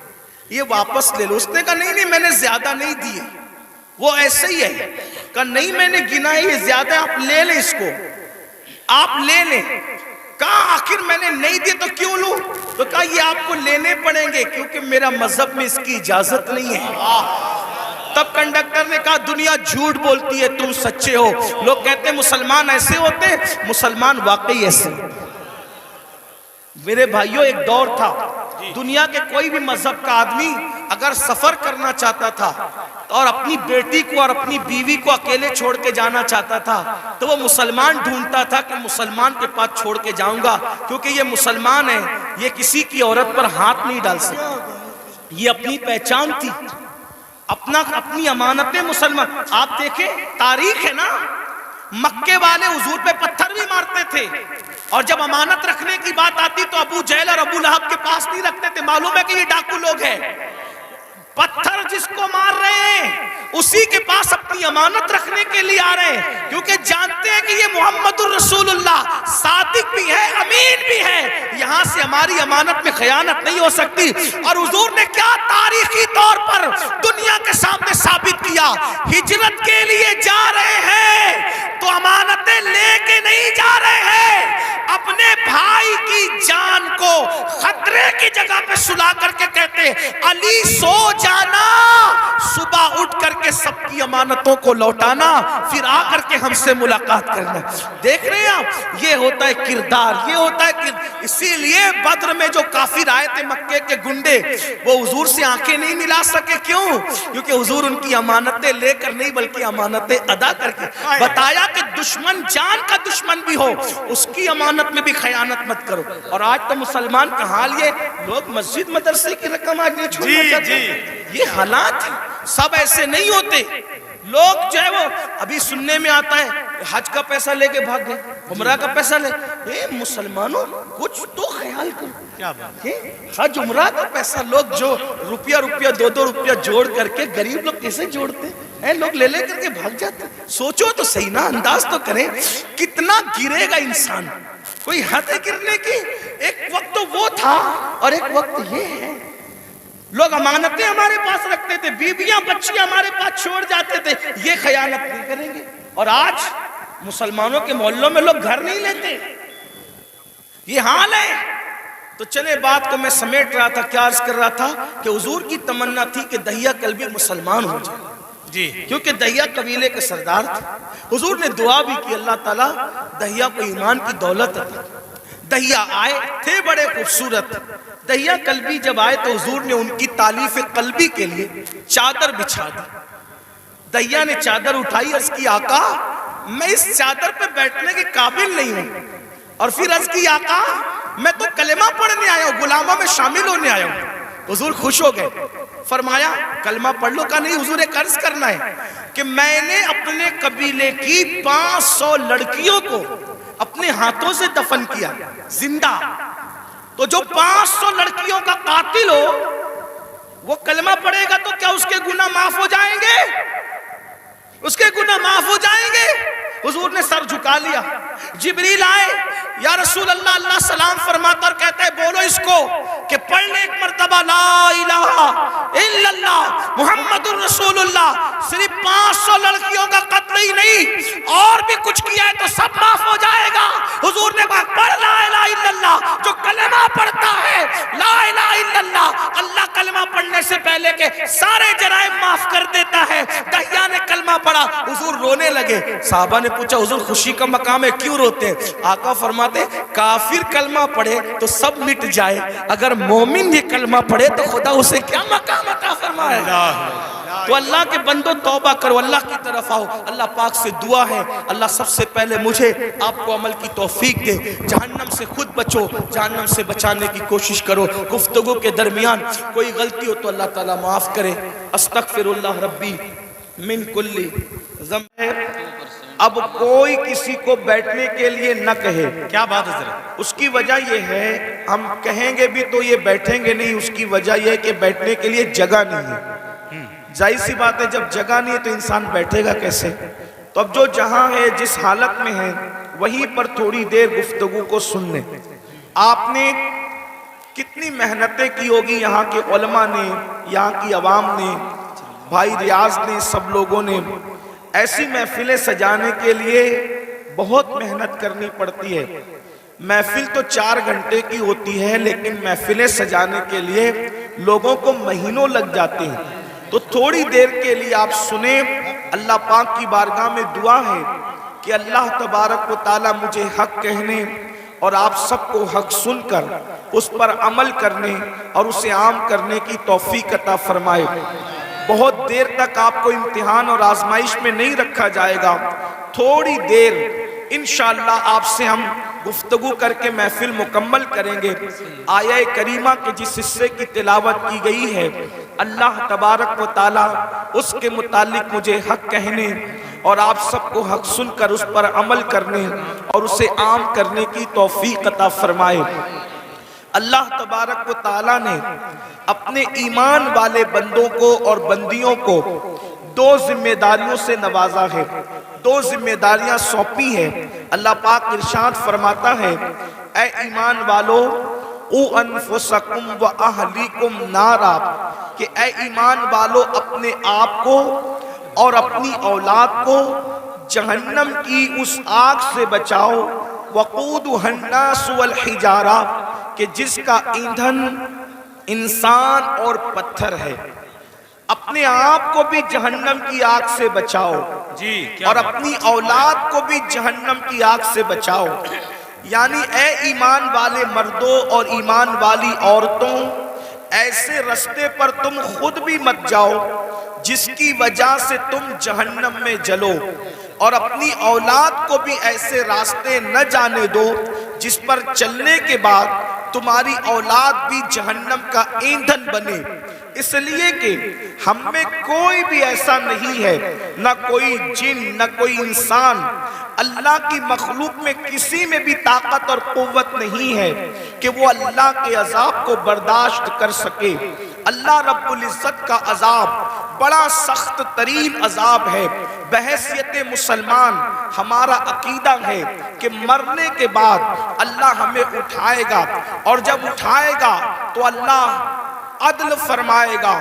یہ واپس لے لو. اس نے کہا نہیں نہیں میں نے زیادہ نہیں دیے, وہ ایسے ہی ہے. کہا نہیں میں نے گنا ہے یہ زیادہ ہے, آپ لے لیں اس کو, آپ لے لیں. کہا آخر میں نے نہیں دیے تو کیوں لوں؟ تو کہا یہ آپ کو لینے پڑیں گے کیونکہ میرا مذہب میں اس کی اجازت نہیں ہے. تب کنڈکٹر نے کہا دنیا جھوٹ بولتی ہے, تم سچے ہو. لوگ کہتے ہیں مسلمان ایسے ہوتے ہیں, مسلمان واقعی ایسے. میرے بھائیوں ایک دور تھا دنیا کے کوئی بھی مذہب کا آدمی اگر سفر کرنا چاہتا تھا اور اپنی بیٹی کو اور اپنی بیوی کو اکیلے چھوڑ کے جانا چاہتا تھا تو وہ مسلمان ڈھونڈتا تھا کہ مسلمان کے پاس چھوڑ کے جاؤں گا کیونکہ یہ مسلمان ہے, یہ کسی کی عورت پر ہاتھ نہیں ڈال سکتا. یہ اپنی پہچان تھی, اپنی امانتیں مسلمان. آپ دیکھیں تاریخ ہے نا, مکے والے حضور پہ پتھر بھی مارتے تھے اور جب امانت رکھنے کی بات آتی تو ابو جہل اور ابو لہب کے پاس نہیں رکھتے تھے. معلوم ہے کہ یہ ڈاکو لوگ ہیں. پتھر جس کو مار رہے ہیں اسی کے پاس اپنی امانت رکھنے کے لیے آ رہے ہیں کیونکہ جانتے ہیں کہ یہ محمد الرسول اللہ صادق بھی ہے, امین بھی ہے, یہاں سے ہماری امانت میں خیانت نہیں ہو سکتی. اور حضور نے کیا تاریخی طور پر دنیا کے سامنے ثابت کیا, ہجرت کے لیے جا رہے ہیں تو امانتیں لے کے نہیں جا رہے ہیں, اپنے بھائی کی جان کو خطرے کی جگہ پہ سلا کر کے کہتے علی سو جانا, صبح اٹھ کر کے سب کی امانتوں کو لوٹانا, پھر آ کر کے ہم سے ملاقات کرنا. دیکھ رہے ہیں آپ, یہ ہوتا ہے کردار, یہ ہوتا ہے اسی لیے بدر میں جو کافر آئے تھے مکے کے گنڈے, وہ حضور سے آنکھیں نہیں ملا سکے. کیوں؟ کیونکہ حضور ان کی امانتیں لے کر نہیں بلکہ امانتیں ادا کر کے بتایا کہ دشمن جان کا دشمن بھی ہو اس کی امانت میں بھی خیانت مت کرو. اور آج تو مسلمان کا حال یہ, لوگ مسجد مدرسے کی رقم آج نہیں چھوڑنا چاہتے. یہ حالات سب ایسے نہیں ہوتے. لوگ جو ہے وہ ابھی سننے میں آتا ہے حج کا پیسہ لے کے بھاگ گئے, عمرہ کا پیسہ لے. اے مسلمانوں کچھ تو خیال کرو, کیا بات ہے, حج عمرہ کا پیسہ لوگ جو روپیہ 2 جوڑ کر کے, غریب لوگ کیسے جوڑتے ہیں, لوگ لے لے کر کے بھاگ جاتے. سوچو تو صحیح نا, انداز تو کریں کتنا گرے گا انسان. کوئی حد ہے گرنے کی. ایک وقت تو وہ تھا اور ایک وقت یہ ہے. لوگ امانتیں ہمارے پاس رکھتے تھے, بیویاں بچیاں ہمارے پاس چھوڑ جاتے تھے, یہ خیانت نہیں کریں گے. اور آج مسلمانوں کے محلوں میں لوگ گھر نہیں لیتے, یہ حال ہے. تو چلے بات کو میں سمیٹ رہا تھا, کیا عرض کر رہا تھا کہ حضور کی تمنا تھی کہ دہیہ کلبی مسلمان ہو جائے, جی کیونکہ دہیہ قبیلے کے سردار تھے. حضور نے دعا بھی کی اللہ تعالیٰ دہیہ کو ایمان کی دولت عطا. دہیہ آئے تھے بڑے خوبصورت. دہیہ کلبی جب آئے تو حضور نے ان کی تالیف قلبی کے لیے چادر بچھا دی. دہیہ نے چادر اٹھائی, عرض کی آقا میں اس چادر پہ بیٹھنے کے قابل نہیں ہوں. اور پھر عرض کی آقا میں تو کلمہ پڑھنے آیا ہوں, غلاموں میں شامل ہونے آیا ہوں. حضور خوش ہو گئے, فرمایا کلمہ پڑھ لو. کا نہیں حضور ایک عرض کرنا ہے کہ میں نے اپنے قبیلے کی 500 لڑکیوں کو اپنے ہاتھوں سے دفن کیا زندہ. تو جو 500 لڑکیوں کا قاتل ہو وہ کلمہ پڑھے گا تو کیا اس کے گناہ معاف ہو جائیں گے؟ اس کے گناہ معاف ہو جائیں گے. حضور نے سر جھکا لیا. جبریل آئے, یا رسول اللہ, اللہ سلام فرماتا اور کہتا ہے بولو اس کو کہ پڑھ لے ایک مرتبہ لا الہ الا اللہ محمد الرسول اللہ. صرف 500 لڑکیوں کا قتل ہی نہیں اور بھی کچھ کیا ہے تو سب معاف ہو جائے گا. حضور نے کہا پڑھ لا الہ الا اللہ. جو کلمہ پڑھتا ہے لا الہ الا اللہ, اللہ کلمہ پڑھنے سے پہلے کے سارے جرائم معاف کر دیتا ہے. دہیہ نے کلمہ پڑھا, حضور رونے لگے. صحابہ نے پوچھا حضور خوشی کا مقام ہے کیوں روتے ہیں؟ آقا فرماتے کافر کلمہ پڑھے تو سب مٹ جائے, اگر مومن یہ کلمہ پڑھے تو خدا اسے کیا مقام عطا فرمائے. تو اللہ کے بندو توبہ کرو, اللہ کی طرف آؤ. اللہ پاک سے دعا ہے اللہ سب سے پہلے مجھے آپ کو عمل کی توفیق دے. جہنم سے خود بچو, جہنم سے بچانے کی کوشش کرو. گفتگو کے درمیان کوئی غلطی ہو تو اللہ تعالیٰ معاف کرے. استغفر اللہ ربی من کل ذنب. اب کوئی کسی کو بیٹھنے کے لیے نہ کہے. کیا بات ہے حضرت؟ اس کی وجہ یہ ہے ہم کہیں گے بھی تو یہ بیٹھیں گے نہیں. اس کی وجہ یہ ہے کہ بیٹھنے کے لیے جگہ نہیں ہے. ظاہر سی بات ہے جب جگہ نہیں ہے تو انسان بیٹھے گا کیسے؟ تو اب جو جہاں ہے جس حالت میں ہے وہیں پر تھوڑی دیر گفتگو کو سن لیں. آپ نے کتنی محنتیں کی ہوگی یہاں کے علماء نے، یہاں کی عوام نے، بھائی ریاض نے، سب لوگوں نے۔ ایسی محفلیں سجانے کے لیے بہت محنت کرنی پڑتی ہے۔ محفل تو 4 گھنٹے کی ہوتی ہے، لیکن محفلیں سجانے کے لیے لوگوں کو مہینوں لگ جاتے ہیں۔ تو تھوڑی دیر کے لیے آپ سنیں، اللہ پاک کی بارگاہ میں دعا ہے کہ اللہ تبارک و تعالی مجھے حق کہنے اور آپ سب کو حق سن کر اس پر عمل کرنے اور اسے عام کرنے کی توفیق عطا فرمائے۔ بہت دیر تک آپ کو امتحان اور آزمائش میں نہیں رکھا جائے گا، تھوڑی دیر انشاءاللہ آپ سے ہم گفتگو کر کے محفل مکمل کریں گے۔ آیہ کریمہ کے جس حصے کی تلاوت کی گئی ہے، اللہ تبارک و تعالی اس کے متعلق مجھے حق کہنے اور آپ سب کو حق سن کر اس پر عمل کرنے اور اسے عام کرنے کی توفیق عطا فرمائے۔ اللہ تبارک و تعالی نے اپنے ایمان والے بندوں کو اور بندیوں کو 2 ذمہ داریوں سے نوازا ہے، 2 ذمہ داریاں سونپی ہیں۔ اللہ پاک ارشاد فرماتا ہے، اے ایمان والو او انفسکم و اہلیکم نارا، کہ اے ایمان والو اپنے آپ کو اور اپنی اولاد کو جہنم کی اس آگ سے بچاؤ، وقودھا الناس والحجارہ، کہ جس کا ایندھن انسان اور پتھر ہے۔ اپنے آپ کو بھی جہنم کی آگ سے بچاؤ اور اپنی اولاد کو بھی جہنم کی آگ سے بچاؤ۔ یعنی اے ایمان والے مردوں اور ایمان والی عورتوں، ایسے رستے پر تم خود بھی مت جاؤ جس کی وجہ سے تم جہنم میں جلو، اور اپنی اولاد کو بھی ایسے راستے نہ جانے دو جس پر چلنے کے بعد تمہاری اولاد بھی جہنم کا ایندھن بنے۔ اس لیے کہ ہم میں کوئی بھی ایسا نہیں ہے، نہ کوئی جن نہ کوئی انسان، اللہ کی مخلوق میں کسی میں بھی طاقت اور قوت نہیں ہے کہ وہ اللہ کے عذاب کو برداشت کر سکے۔ اللہ رب العزت کا عذاب بڑا سخت ترین عذاب ہے۔ بحیثیت مسلمان ہمارا عقیدہ ہے کہ مرنے کے بعد اللہ ہمیں اٹھائے گا، اور جب اٹھائے گا تو اللہ عدل فرمائے گا،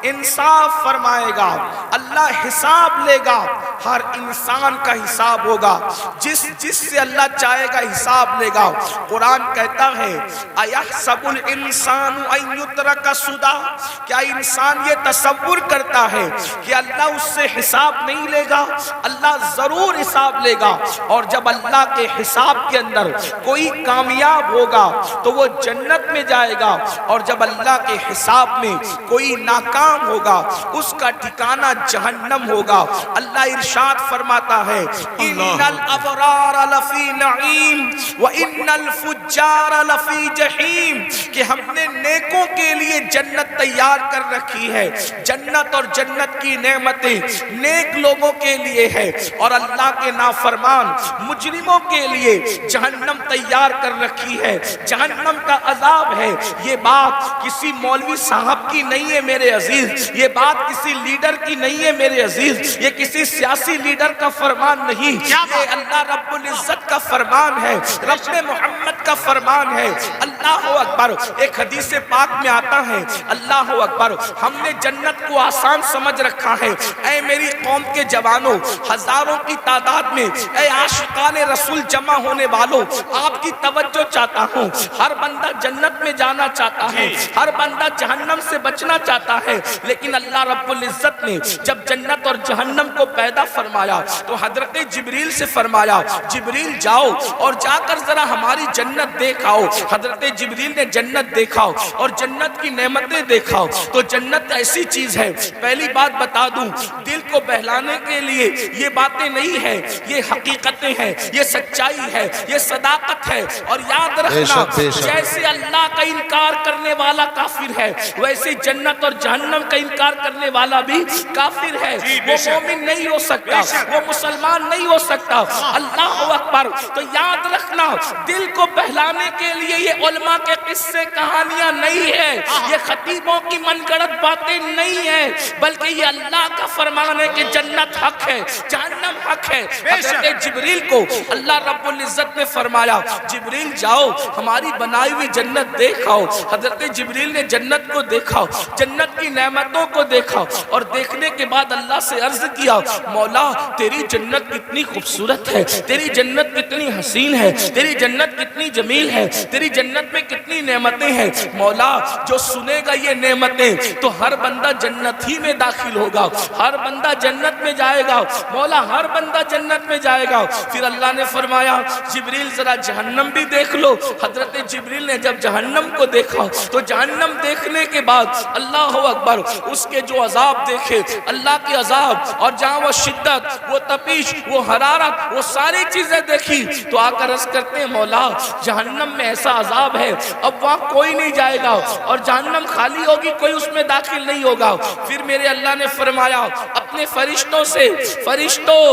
انصاف فرمائے گا، اللہ حساب لے گا، ہر انسان کا حساب ہوگا، جس سے اللہ چاہے گا حساب لے گا۔ قرآن کہتا ہے اَيَحْسَبُ الْإِنسَانُ أَن يُتْرَكَ سُدًى، کیا انسان یہ تصور کرتا ہے کہ اللہ اس سے حساب نہیں لے گا؟ اللہ ضرور حساب لے گا، اور جب اللہ کے حساب کے اندر کوئی کامیاب ہوگا تو وہ جنت میں جائے گا، اور جب اللہ کے حساب میں کوئی ناکام ہوگا اس کا ٹھکانہ جہنم ہوگا۔ اللہ ارشاد فرماتا ہے ان الابرار لفی نعیم وان الفجار لفی جحیم، کہ ہم نے نیکوں کے لیے جنت تیار کر رکھی ہے۔ جنت اور جنت کی نعمتیں نیک لوگوں کے لیے ہے، اور اللہ کے نافرمان مجرموں کے لیے جہنم تیار کر رکھی ہے، جہنم کا عذاب ہے۔ یہ بات کسی مولوی صاحب کی نہیں ہے میرے عزیز، یہ بات کسی لیڈر کی نہیں ہے میرے عزیز، یہ کسی سیاسی لیڈر کا فرمان نہیں، یہ اللہ رب العزت کا فرمان ہے، رب محمد کا فرمان ہے۔ اللہ اکبر۔ ایک حدیث پاک میں آتا ہے اللہ اکبر، ہم نے جنت کو آسان سمجھ رکھا ہے۔ اے میری قوم کے جوانوں، ہزاروں کی تعداد میں اے عاشقان رسول جمع ہونے والوں، آپ کی توجہ چاہتا ہوں۔ ہر بندہ جنت میں جانا چاہتا ہے، ہر بندہ جہنم سے بچنا چاہتا ہے، لیکن اللہ رب العزت نے جب جنت اور جہنم کو پیدا فرمایا تو حضرت جبریل سے فرمایا جبریل جاؤ اور جا کر ذرا ہماری جنت دیکھاؤ۔ حضرت جبریل نے جنت دیکھاؤ اور جنت کی نعمتیں دیکھاؤ، تو جنت ایسی چیز ہے، پہلی بات بتا دوں، دل کو بہلانے کے لیے یہ باتیں نہیں ہیں، یہ حقیقتیں ہیں، یہ سچائی ہے، یہ صداقت ہے۔ اور یاد رکھنا، جیسے اللہ کا انکار کرنے والا کافر ہے، ویسے جنت اور جہنم کا انکار کرنے والا بھی کافر ہے۔ وہ مومن نہیں ہو سکتا، وہ مسلمان نہیں ہو سکتا۔ اللہ اکبر۔ تو یاد رکھنا، دل کو بہلانے کے لیے یہ علماء کے قصے کہانیاں نہیں ہے، یہ خطیبوں کی من گڑت باتیں نہیں ہیں، بلکہ یہ اللہ کا فرمان ہے کہ جنت حق ہے، جہنم حق ہے۔ حضرت جبریل کو اللہ رب العزت نے فرمایا جبریل جاؤ ہماری بنائی ہوئی جنت دیکھاؤ۔ حضرت جبریل نے جنت کو دیکھا، جنت کی نعمتوں کو دیکھا، اور دیکھنے کے بعد اللہ سے عرض کیا مولا تیری جنت کتنی خوبصورت ہے، تیری جنت کتنی حسین ہے، تیری جنت کتنی جمیل ہے، تیری جنت میں کتنی نعمتیں ہیں۔ مولا جو سنے گا یہ نعمتیں تو ہر بندہ جنت ہی میں داخل ہوگا، ہر بندہ جنت میں جائے گا، مولا ہر بندہ جنت میں جائے گا۔ پھر اللہ نے فرمایا جبریل ذرا جہنم بھی دیکھ لو۔ حضرت جبریل نے جب جہنم کو دیکھا تو جہنم دیکھنے کے بعد اللہ اکبر اس کے جو عذاب دیکھے، اللہ کے عذاب، اور جہاں وہ شدت، وہ تپش، وہ حرارت، وہ ساری چیزیں دیکھی تو آ کر عرض کرتے ہیں مولا جہنم میں ایسا عذاب ہے اب وہاں کوئی نہیں جائے گا، اور جہنم خالی ہوگی کوئی اس میں داخل نہیں ہوگا۔ پھر میرے اللہ نے فرمایا اپنے فرشتوں سے فرشتوں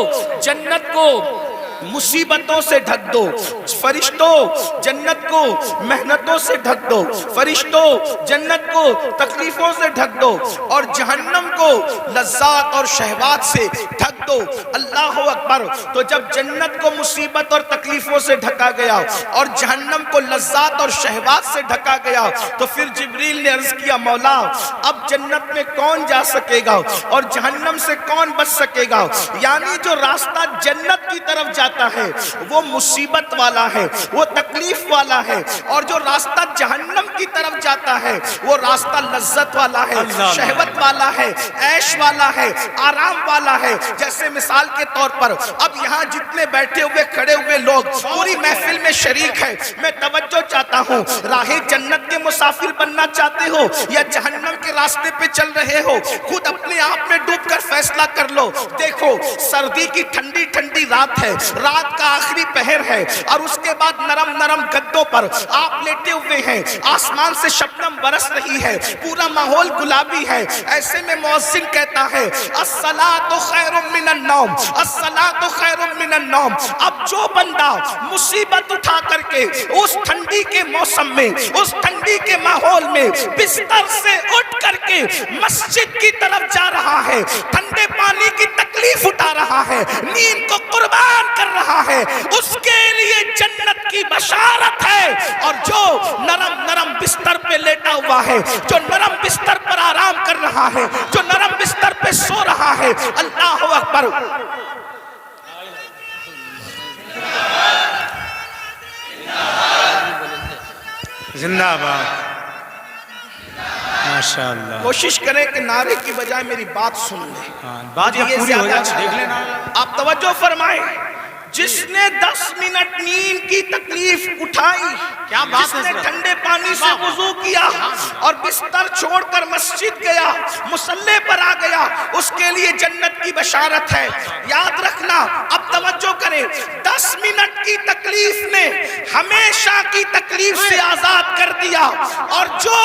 جنت کو مصیبتوں سے ڈھک دو، فرشتوں جنت کو محنتوں سے ڈھک دو، فرشتوں جنت کو تکلیفوں سے ڈھک دو، اور جہنم کو لذات اور شہوات سے ڈھک دو۔ اللہ اکبر۔ تو جب جنت کو مصیبت اور تکلیفوں سے ڈھکا گیا اور جہنم کو لذات اور شہوات سے ڈھکا گیا تو پھر جبریل نے عرض کیا مولا اب جنت میں کون جا سکے گا اور جہنم سے کون بچ سکے گا؟ یعنی جو راستہ جنت کی طرف جاتا ہے وہ مصیبت والا ہے، وہ تکلیف والا ہے، اور جو راستہ جہنم کی طرف جاتا ہے وہ راستہ لذت والا ہے، شہوت والا ہے، عیش والا ہے، آرام والا ہے۔ جیسے مثال کے طور پر اب یہاں جتنے بیٹھے ہوئے کھڑے ہوئے لوگ پوری محفل میں شریک ہیں، میں توجہ چاہتا ہوں راہ جنت کے مسافر بننا چاہتے ہو یا جہنم کے راستے پہ چل رہے ہو خود اپنے آپ میں ڈوب کر فیصلہ کر لو۔ دیکھو سردی کی ٹھنڈی ٹھنڈی رات ہے، رات کا آخری پہر ہے، اور اس کے بعد نرم نرم گدوں پر آپ لیٹے ہوئے ہیں، آسمان سے شبنم برس رہی ہے، پورا ماحول گلابی ہے۔ ایسے میں مؤذن کہتا ہے الصلاۃ خیر من النوم، الصلاۃ خیر من النوم۔ اب جو بندہ مصیبت اٹھا کر کے اس ٹھنڈی کے موسم میں، اس ٹھنڈی کے ماحول میں بستر سے اٹھ کر کے مسجد کی طرف جا رہا ہے، ٹھنڈے پانی کی تکلیف اٹھا رہا ہے، نیند کو قربان کر رہا ہے، اس کے لیے جنت کی بشارت ہے۔ اور جو نرم نرم بستر پہ لیٹا ہوا ہے، جو نرم بستر پر آرام کر رہا ہے، جو نرم بستر پہ سو رہا ہے، اللہ اکبر، زندہ باد، ماشاءاللہ۔ کوشش کریں کہ نعرے کی بجائے میری بات سن لیں، بات یہ پوری ہو زیادہ جائے، دیکھ لینا۔ آپ توجہ فرمائیں۔ جس نے 10 منٹ نیند کی تکلیف اٹھائی، جس نے ٹھنڈے پانی سے وضو کیا اور بستر چھوڑ کر مسجد گیا، مصلی پر آ گیا، اس کے لیے جنت کی بشارت ہے۔ یاد رکھنا، اب توجہ کریں، 10 منٹ کی تکلیف نے ہمیشہ کی تکلیف سے آزاد کر دیا، اور جو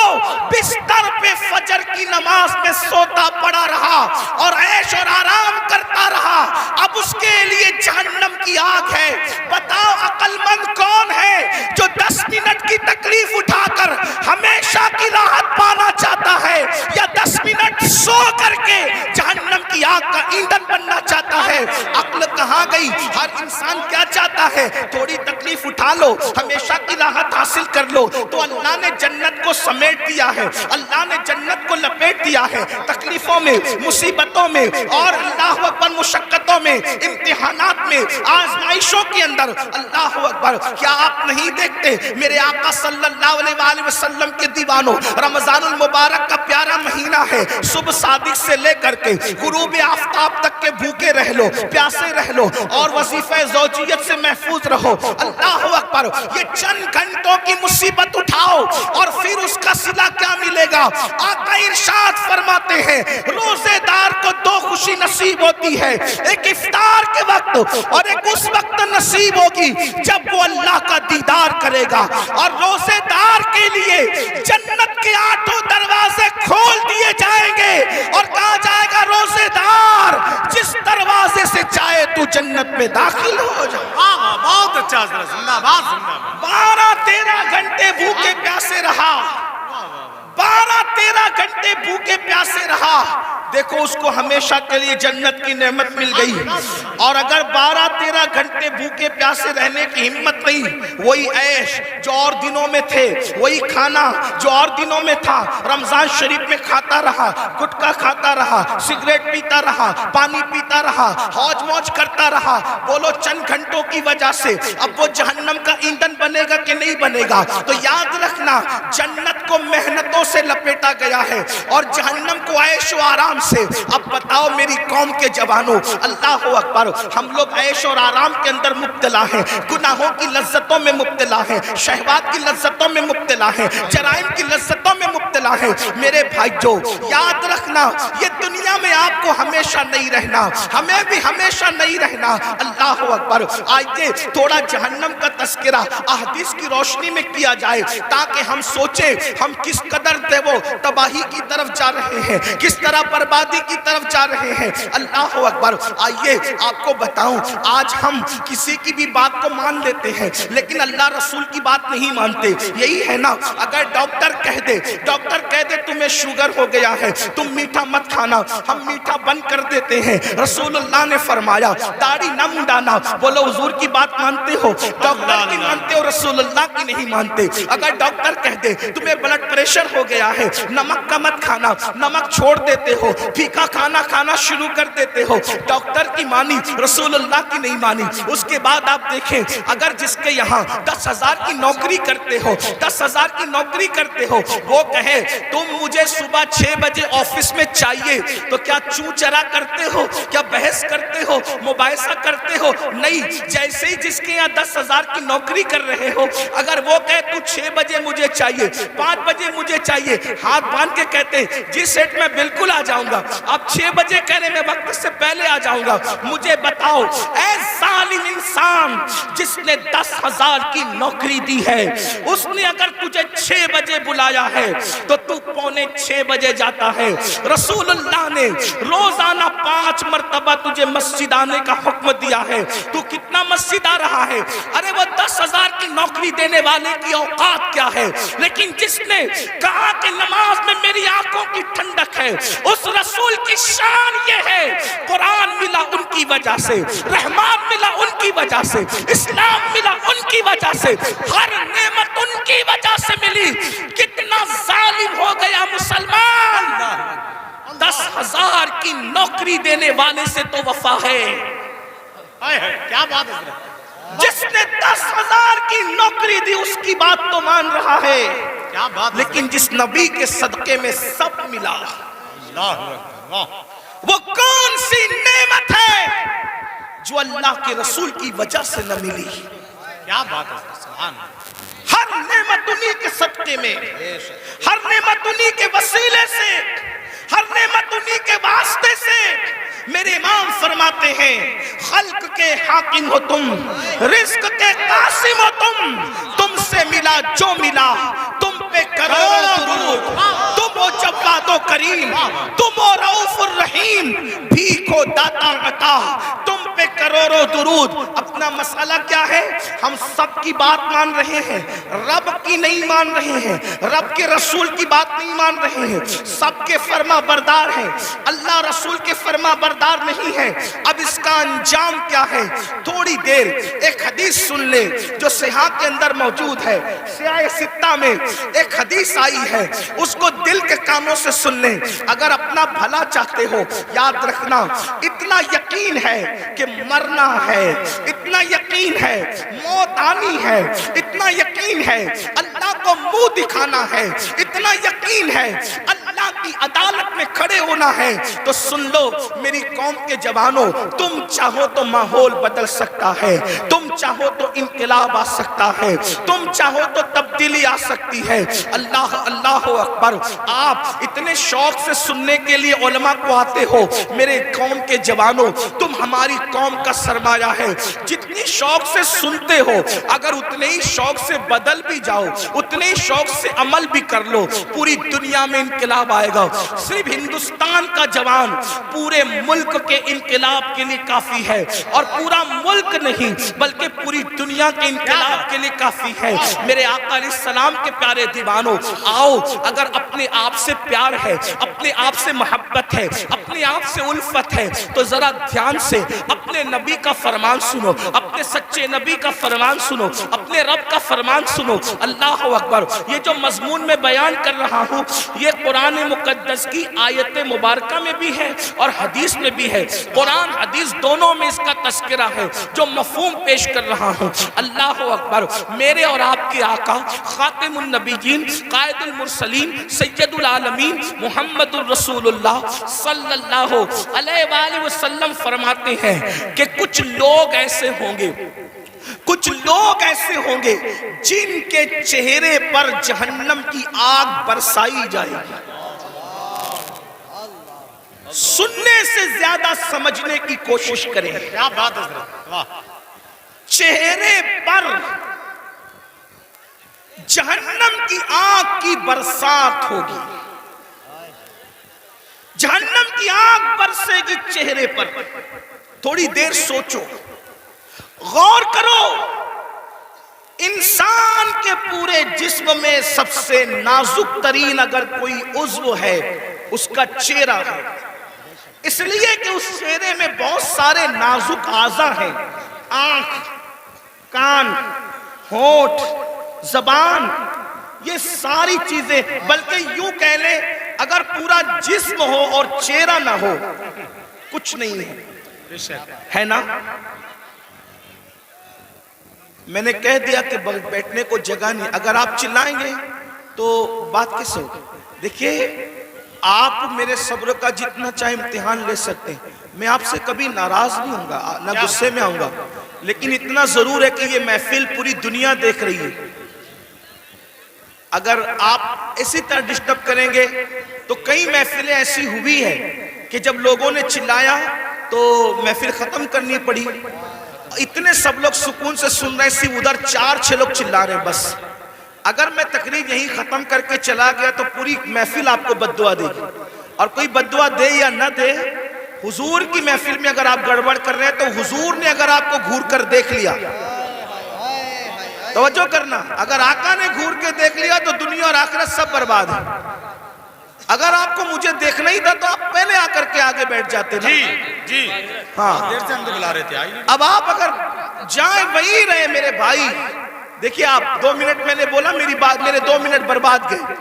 بستر پہ فجر کی نماز میں سوتا پڑا رہا اور عیش اور آرام کرتا رہا، اب اس کے لیے جہنم کی آگ ہے۔ بتاؤ عقل مند کون ہے جو 10 منٹ کی تکلیف اٹھا کر ہمیشہ کی راحت پانا چاہتا ہے، یا 10 منٹ سو کر کے جہنم کی آگ کا ایندھن بننا چاہتا ہے؟ عقل کہاں گئی؟ ہر انسان کیا چاہتا ہے؟ تھوڑی تکلیف اٹھا لو، ہمیشہ کی راحت حاصل کر لو۔ تو اللہ نے جنت کو سمیٹ دیا ہے، اللہ نے جنت کو لپیٹ دیا ہے۔ تکلیفوں میں، مصیبتوں میں، اور اللہ اکبر مشقتوں میں، امتحانات میں، آزمائشوں کے اندر، اللہ اکبر، کیا آپ نہیں دیکھتے میرے آقا صلی اللہ علیہ وآلہ وسلم کے دیوانوں، رمضان المبارک کا پیارا مہینہ ہے، صبح صادق سے لے کر کے غروب آفتاب تک کے بھوکے رہ لو، پیاسے رہ لو، اور وظیفہ زوجیت سے محفوظ رہو۔ اللہ اکبر، یہ چند گھنٹوں کی مصیبت اٹھاؤ اور پھر اس کا صلہ کیا ملے گا؟ آقا ارشاد فرماتے ہیں روزے دار کو 2 خوشی نصیب ہوتی ہے، ایک افطار کے وقت اور ایک اس وقت نصیب ہوگی جب وہ اللہ کا دیدار کرے گا۔ اور روزے دار کے لیے جنت کے 8 دروازے کھول دیے جائیں گے، اور کہا جائے گا روزے دار جس دروازے سے چاہے تو جنت میں داخل ہو جا. بہت اچھا حضرت, زندہ باد زندہ باد. 12-13 گھنٹے بھوکے پیاسے رہا, 12-13 گھنٹے بھوکے پیاسے رہا. دیکھو اس کو ہمیشہ کے لیے جنت کی نعمت مل گئی. اور اگر 12-13 گھنٹے بھوکے پیاسے رہنے کی ہمت نہیں, وہی عیش جو اور دنوں میں تھے, وہی کھانا جو اور دنوں میں تھا, رمضان شریف میں کھاتا رہا, گٹکا کھاتا رہا, سگریٹ پیتا رہا, پانی پیتا رہا, حوج موج کرتا رہا, بولو چند گھنٹوں کی وجہ سے اب وہ جہنم کا ایندھن بنے گا کہ نہیں بنے گا؟ تو یاد رکھنا, جنت کو محنتوں سے لپیٹا گیا ہے اور جہنم کو عیش و آرام سے. اب بتاؤ میری قوم کے جوانوں, اللہ اکبر, ہم لوگ عیش اور آرام کے اندر مبتلا ہیں, گناہوں کی لذتوں میں مبتلا ہیں, شہوات کی لذتوں میں مبتلا ہیں, جرائم کی لذتوں میں مبتلا ہیں. میرے بھائیو یاد رکھنا, یہ دنیا میں آپ کو ہمیشہ نہیں رہنا, ہمیں بھی ہمیشہ نہیں رہنا. اللہ اکبر. آئیے تھوڑا جہنم کا تذکرہ احادیث کی روشنی میں کیا جائے تاکہ ہم سوچیں ہم کس قدر وہ تباہی کی طرف جا رہے ہیں, کس طرح بربادی کی طرف جا رہے ہیں. اللہ اکبر. آئیے آپ کو بتاؤں, آج ہم کسی کی بھی بات کو مان لیتے ہیں لیکن اللہ رسول کی بات نہیں مانتے. یہی ہے نا, اگر ڈاکٹر کہہ دے تمہیں شوگر ہو گیا ہے, تم میٹھا مت کھانا, ہم میٹھا بند کر دیتے ہیں. رسول اللہ نے فرمایا داڑھی نہ منڈانا. بولو حضور کی بات مانتے ہو, ڈاکٹر کی مانتے ہو, رسول اللہ کی نہیں مانتے. اگر ڈاکٹر کہہ دے تمہیں بلڈ پریشر ہو گیا ہے, نمک کا مت کھانا, نمک چھوڑ دیتے ہو, پھیکا کھانا کھانا شروع کر دیتے ہو. ڈاکٹر کی مانی, رسول اللہ کی نہیں مانی. اس کے بعد آپ دیکھیں, اگر جس کے یہاں 10,000 کی نوکری کرتے ہو, 10,000 کی نوکری کرتے ہو, وہ کہے تم مجھے صبح 6 بجے آفس میں چاہیے, تو کیا چوں چرا کرتے ہو, کیا بحث کرتے ہو, مباحثہ کرتے ہو؟ نہیں. جیسے ہی جس کے یہاں 10,000 کی نوکری کر رہے ہو, اگر وہ کہے تو 6 بجے مجھے چاہیے, 5 بجے مجھے چاہیے, ہاتھ باندھ کے کہتے جی سیٹ میں بالکل آ جاؤں گا, اب 6 بجے کہنے میں وقت سے پہلے آ جاؤں گا. مجھے بتاؤ اے ظالم انسان, جس نے 10,000 کی نوکری دی ہے, اس نے اگر تجھے 6 بجے بلایا ہے تو تو 5:45 بجے جاتا ہے. رسول اللہ نے روزانہ 5 مرتبہ تجھے مسجد آنے کا حکم دیا ہے, تو کتنا مسجد آ رہا ہے؟ ارے وہ 10,000 کی نوکری دینے والے کی اوقات کیا ہے, لیکن جس نے کہا کہ نماز میں میری آنکھوں کی ٹھنڈک ہے, اس رسول کی شان یہ ہے, قرآن ملا ان کی وجہ سے, رحمان ملا ان کی وجہ سے, اسلام ملا ان کی وجہ سے, ہر نعمت ان کی وجہ سے ملی. کتنا ظالم ہو گیا مسلمان. 10,000 کی نوکری دینے والے سے تو وفا ہے. کیا بات ہے حضرت, جس نے 10,000 کی نوکری دی اس کی بات تو مان رہا ہے, کیا بات. لیکن جس نبی کے صدقے میں سب ملا, اللہ اکبر. وہ کون سی نعمت ہے جو اللہ کے رسول کی وجہ سے نہ ملی؟ کیا بات ہے, سبحان اللہ. ہر نعمت انہی کے صدقے میں, ہر نعمت انہی کے وسیلے سے, ہر نعمت انہی کے واسطے سے. میرے امام فرماتے ہیں خلق کے حاکم ہو تم, رزق کے قاسم ہو تم سے ملا جو ملا, تم پہ کروڑوں درود, تم ہو جواد و کریم, تم ہو رؤوف الرحیم, بھیک ہو داتا عطا, تم پہ کروڑوں درود. اپنا مسئلہ کیا ہے؟ ہم سب کی بات مان رہے ہیں, رب کی نہیں مان رہے ہیں, رب کے رسول کی بات نہیں مان رہے ہیں, سب کے فرما بردار ہیں, اللہ رسول کے فرما بردار نہیں ہے. اب اس کا انجام کیا ہے؟ تھوڑی دیر ایک حدیث سن لے جو صحیح کے اندر موجود ہے, سیاہ ستہ میں ایک حدیث آئی ہے, اس کو دل کے کانوں سے سن لیں. اگر اپنا بھلا چاہتے ہو, یاد رکھنا اتنا یقین ہے کہ مرنا ہے, اتنا یقین ہے موت آنی ہے, اتنا یقین ہے اللہ کو منہ دکھانا ہے, اتنا یقین ہے اللہ کی عدالت میں کھڑے ہونا ہے, تو سن لو میری قوم کے جوانوں, تم چاہو تو ماحول بدل سکتا ہے, تم چاہو تو انقلاب آ سکتا ہے، تم چاہو تو تبدیلی آ سکتی ہے۔ اللہ اللہ اکبر۔ آپ اتنے شوق سے سننے کے لیے علماء کو آتے ہو، میرے قوم کے جوانوں، تم ہماری قوم کا سرمایہ ہے۔ جتنی شوق سے سنتے ہو، اگر اتنے ہی شوق سے بدل بھی جاؤ، اتنے ہی شوق سے عمل بھی کر لو، پوری دنیا میں انقلاب آئے گا۔ صرف ہندوستان کا جوان پورے ملک کے انقلاب کے لیے کافی ہے، اور پورا ملک نہیں بلکہ پوری دنیا کے انقلاب کے لیے کافی ہے۔ میرے آقا علیہ السلام کے پیارے دیوانوں، آؤ، اگر اپنے آپ سے پیار ہے، اپنے آپ سے محبت ہے، اپنے آپ سے الفت ہے، تو ذرا دھیان سے اپنے نبی کا فرمان سنو، اپنے سچے نبی کا فرمان سنو، اپنے رب کا فرمان سنو۔ اللہ اکبر۔ یہ جو مضمون میں بیان کر رہا ہوں، یہ قرآن مقدس کی آیت مبارکہ میں بھی ہے اور حدیث میں بھی ہے۔ قرآن حدیث دونوں میں اس کا تذکرہ ہے جو مفہوم پیش کر رہا ہوں۔ اللہ اکبر۔ میرے اور آپ کے آقا خاتم النبیین، قائد المرسلین، سید العالمین محمد الرسول اللہ صلی اللہ علیہ وآلہ وسلم فرماتے ہیں کہ کچھ لوگ ایسے ہوں گے، کچھ لوگ ایسے ہوں گے جن کے چہرے پر جہنم کی آگ برسائی جائے گی۔ سننے سے زیادہ سمجھنے کی کوشش کریں۔ کیا بات ہے حضرت، واہ۔ چہرے پر جہنم کی آگ کی برسات ہوگی، جہنم کی آگ برسے گی چہرے پر۔ تھوڑی دیر سوچو، غور کرو، انسان کے پورے جسم میں سب سے نازک ترین اگر کوئی عضو ہے اس کا چہرہ ہے، اس لیے کہ اس چہرے میں بہت سارے نازک اعضاء ہیں، آنکھ، کان، ہونٹ، زبان، یہ ساری چیزیں، بلکہ یوں کہہ لیں اگر پورا جسم ہو اور چہرہ نہ ہو کچھ نہیں ہے، ہے نا؟ میں نے کہہ دیا کہ بیٹھنے کو جگہ نہیں، اگر آپ چلائیں گے تو بات کس ہوگی؟ دیکھیے، آپ میرے صبر کا جتنا چاہے امتحان لے سکتے ہیں، میں آپ سے کبھی ناراض نہیں ہوں گا، نہ غصے میں آؤں گا، لیکن اتنا ضرور ہے کہ یہ محفل پوری دنیا دیکھ رہی ہے۔ اگر آپ اسی طرح ڈسٹرب کریں گے تو کئی محفلیں ایسی ہوئی ہیں کہ جب لوگوں نے چلایا تو محفل ختم کرنی پڑی، اتنے سب لوگ سکون سے سن رہے ہیں، ادھر 4-6 لوگ چلا رہے ہیں بس۔ اگر میں تقریر یہیں ختم کر کے چلا گیا تو پوری محفل آپ کو بددعا دے گی، اور کوئی بددعا دے یا نہ دے، حضور کی محفل میں اگر آپ گڑبڑ کر رہے ہیں تو حضور نے اگر آپ کو گھور کر دیکھ لیا، توجہ کرنا، اگر آقا نے گھور کے دیکھ لیا تو دنیا اور آخرت سب برباد ہے۔ اگر آپ کو مجھے دیکھنا ہی تھا تو آپ پہلے آ کر کے آگے بیٹھ جاتے نا۔ جی ہاں، دیر سے ہم تو بلا رہے تھے، آئیے۔ اب آپ اگر جائیں وہی رہے میرے بھائی، دیکھیے آپ 2 منٹ میں نے بولا، میرے 2 منٹ برباد گئے۔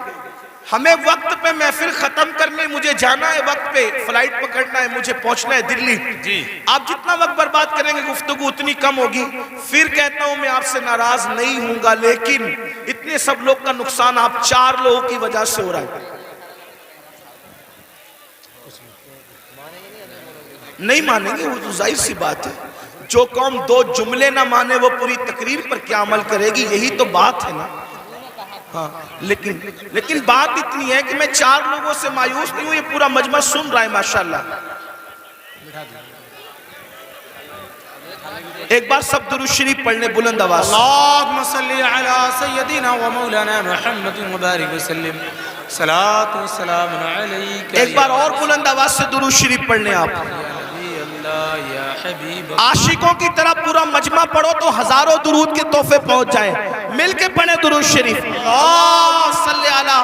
ہمیں وقت پہ محفل ختم کرنے، مجھے جانا ہے وقت پہ، فلائٹ پکڑنا ہے، مجھے پہنچنا ہے دلی۔ آپ جتنا وقت برباد کریں گے گفتگو اتنی کم ہوگی۔ پھر کہتا ہوں میں آپ سے ناراض نہیں ہوں گا، لیکن اتنے سب لوگ کا نقصان آپ 4 لوگوں کی وجہ سے ہو رہا ہے۔ نہیں مانیں گے، وہ تو ظاہر سی بات ہے، جو قوم 2 جملے نہ مانے وہ پوری تقریر پر کیا عمل کرے گی، یہی تو بات ہے نا۔ ہاں، لیکن بات اتنی ہے کہ میں 4 لوگوں سے مایوس نہیں ہوں، یہ پورا مجمع سن رہا ہے ماشاءاللہ۔ ایک بار سب درود شریف پڑھنے بلند آواز سے۔ اللہم صلی علی سیدنا و مولانا محمد مبارک وسلم، صلاة و سلام علیکہ۔ ایک بار اور بلند آواز سے درود شریف پڑھنے آپ۔ عاشقوں کی طرح پورا مجمع پڑھو تو ہزاروں درود کے تحفے پہنچ جائیں، مل کے پڑھیں درود شریف۔ اللہم صلی علی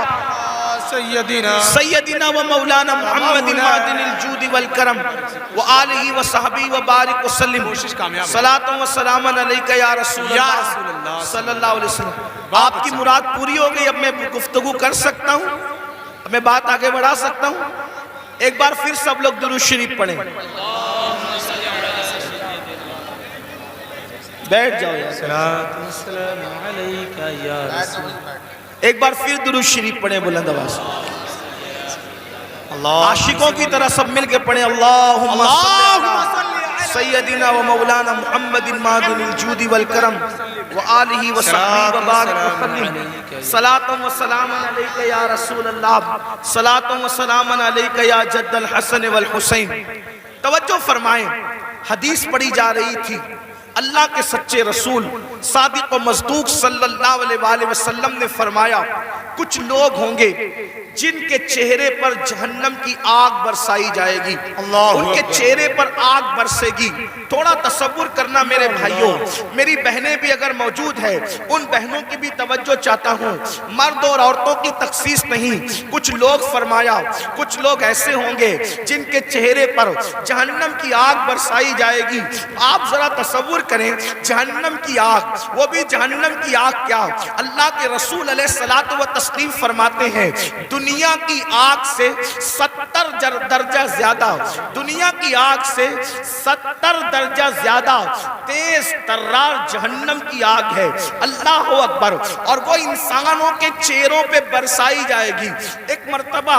سیدنا و مولانا محمد معدن الجود والکرم و آلہ و صحبہ و بارک وسلم، صلاة و سلام علیکہ یا رسول اللہ صلی اللہ علیہ وسلم۔ آپ کی مراد پوری ہو گئی، اب میں گفتگو کر سکتا ہوں، اب میں بات آگے بڑھا سکتا ہوں۔ ایک بار پھر سب لوگ درود شریف پڑھیں، بیٹھ جاؤ یار۔ ایک بار پھر درود شریف پڑھیں بلند آواز۔ عاشقوں کی طرح سب مل کے پڑھیں، اللہم سیدنا و مولانا محمد معدن الجود والکرم وآلہ وصحبہ وبارک وسلم صلاۃ و سلام علیک یا رسول اللہ صلاۃ و سلام علیک یا جد الحسن والحسین۔ توجہ فرمائیں، حدیث پڑھی جا رہی تھی، اللہ کے سچے رسول صادق و مصدوق صلی اللہ علیہ وآلہ وسلم نے فرمایا کچھ لوگ ہوں گے جن کے چہرے پر جہنم کی آگ برسائی جائے گی، ان کے چہرے پر آگ برسے گی۔ تھوڑا تصور کرنا میرے بھائیوں، میری بہنیں بھی اگر موجود ہیں ان بہنوں کی بھی توجہ چاہتا ہوں، مرد اور عورتوں کی تخصیص نہیں۔ کچھ لوگ فرمایا کچھ لوگ ایسے ہوں گے جن کے چہرے پر جہنم کی آگ برسائی جائے گی۔ آپ ذرا تصور کریں، جہنم کی آگ، وہ بھی جہنم کی آگ کیا، اللہ کے رسول علیہ الصلوۃ والتسلیم فرماتے ہیں دنیا کی آگ سے 70 درجہ زیادہ، دنیا کی آگ سے 70 درجہ زیادہ تیز ترار جہنم کی آگ ہے۔ اللہ اکبر، اور وہ انسانوں کے چہروں پہ برسائی جائے گی۔ ایک مرتبہ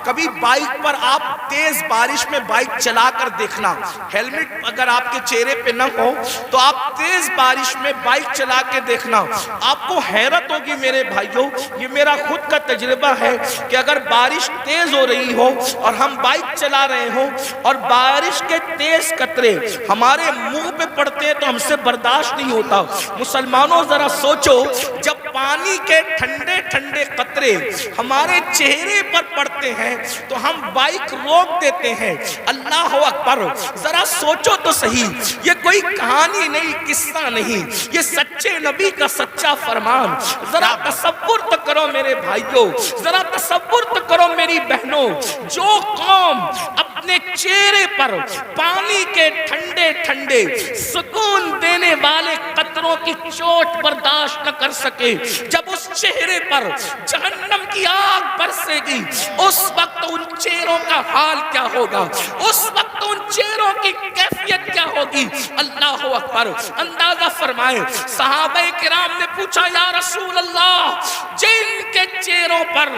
کبھی بائک پر آپ تیز بارش میں بائک چلا کر دیکھنا، ہیلمٹ اگر آپ کے چہرے پہ نہ ہو تو آپ تیز بارش میں بائک چلا کے دیکھنا، آپ کو حیرت ہوگی میرے بھائیوں، یہ میرا خود کا تجربہ ہے کہ اگر بارش تیز ہو رہی ہو اور ہم بائک چلا رہے ہوں اور بارش کے تیز قطرے ہمارے منہ پہ پڑتے ہیں تو ہم سے برداشت نہیں ہوتا۔ مسلمانوں ذرا سوچو، جب پانی کے ٹھنڈے ٹھنڈے قطرے ہمارے چہرے پر پڑتے ہیں تو ہم بائک روک دیتے ہیں۔ اللہ اکبر، ذرا سوچو تو صحیح، یہ کوئی کہانی نہیں، قصہ نہیں، یہ سچے نبی کا سچا فرمان۔ ذرا تصور تو کرو میرے بھائیوں، ذرا تصور تو کرو میری بہنوں، جو قوم اپنے چہرے پر پانی کے ٹھنڈے ٹھنڈے سکون دینے والے قطروں کی چوٹ برداشت نہ کر سکے، جب اس چہرے پر جہنم کی آگ برسے گی اس وقت ان چہروں کا حال کیا ہوگا، اس وقت ان چہروں کی کیفیت کیا ہوگی۔ اللہ اکبر، اندازہ فرمائیں، صحابہ کرام نے پوچھا یا رسول اللہ، جن کے چہروں پر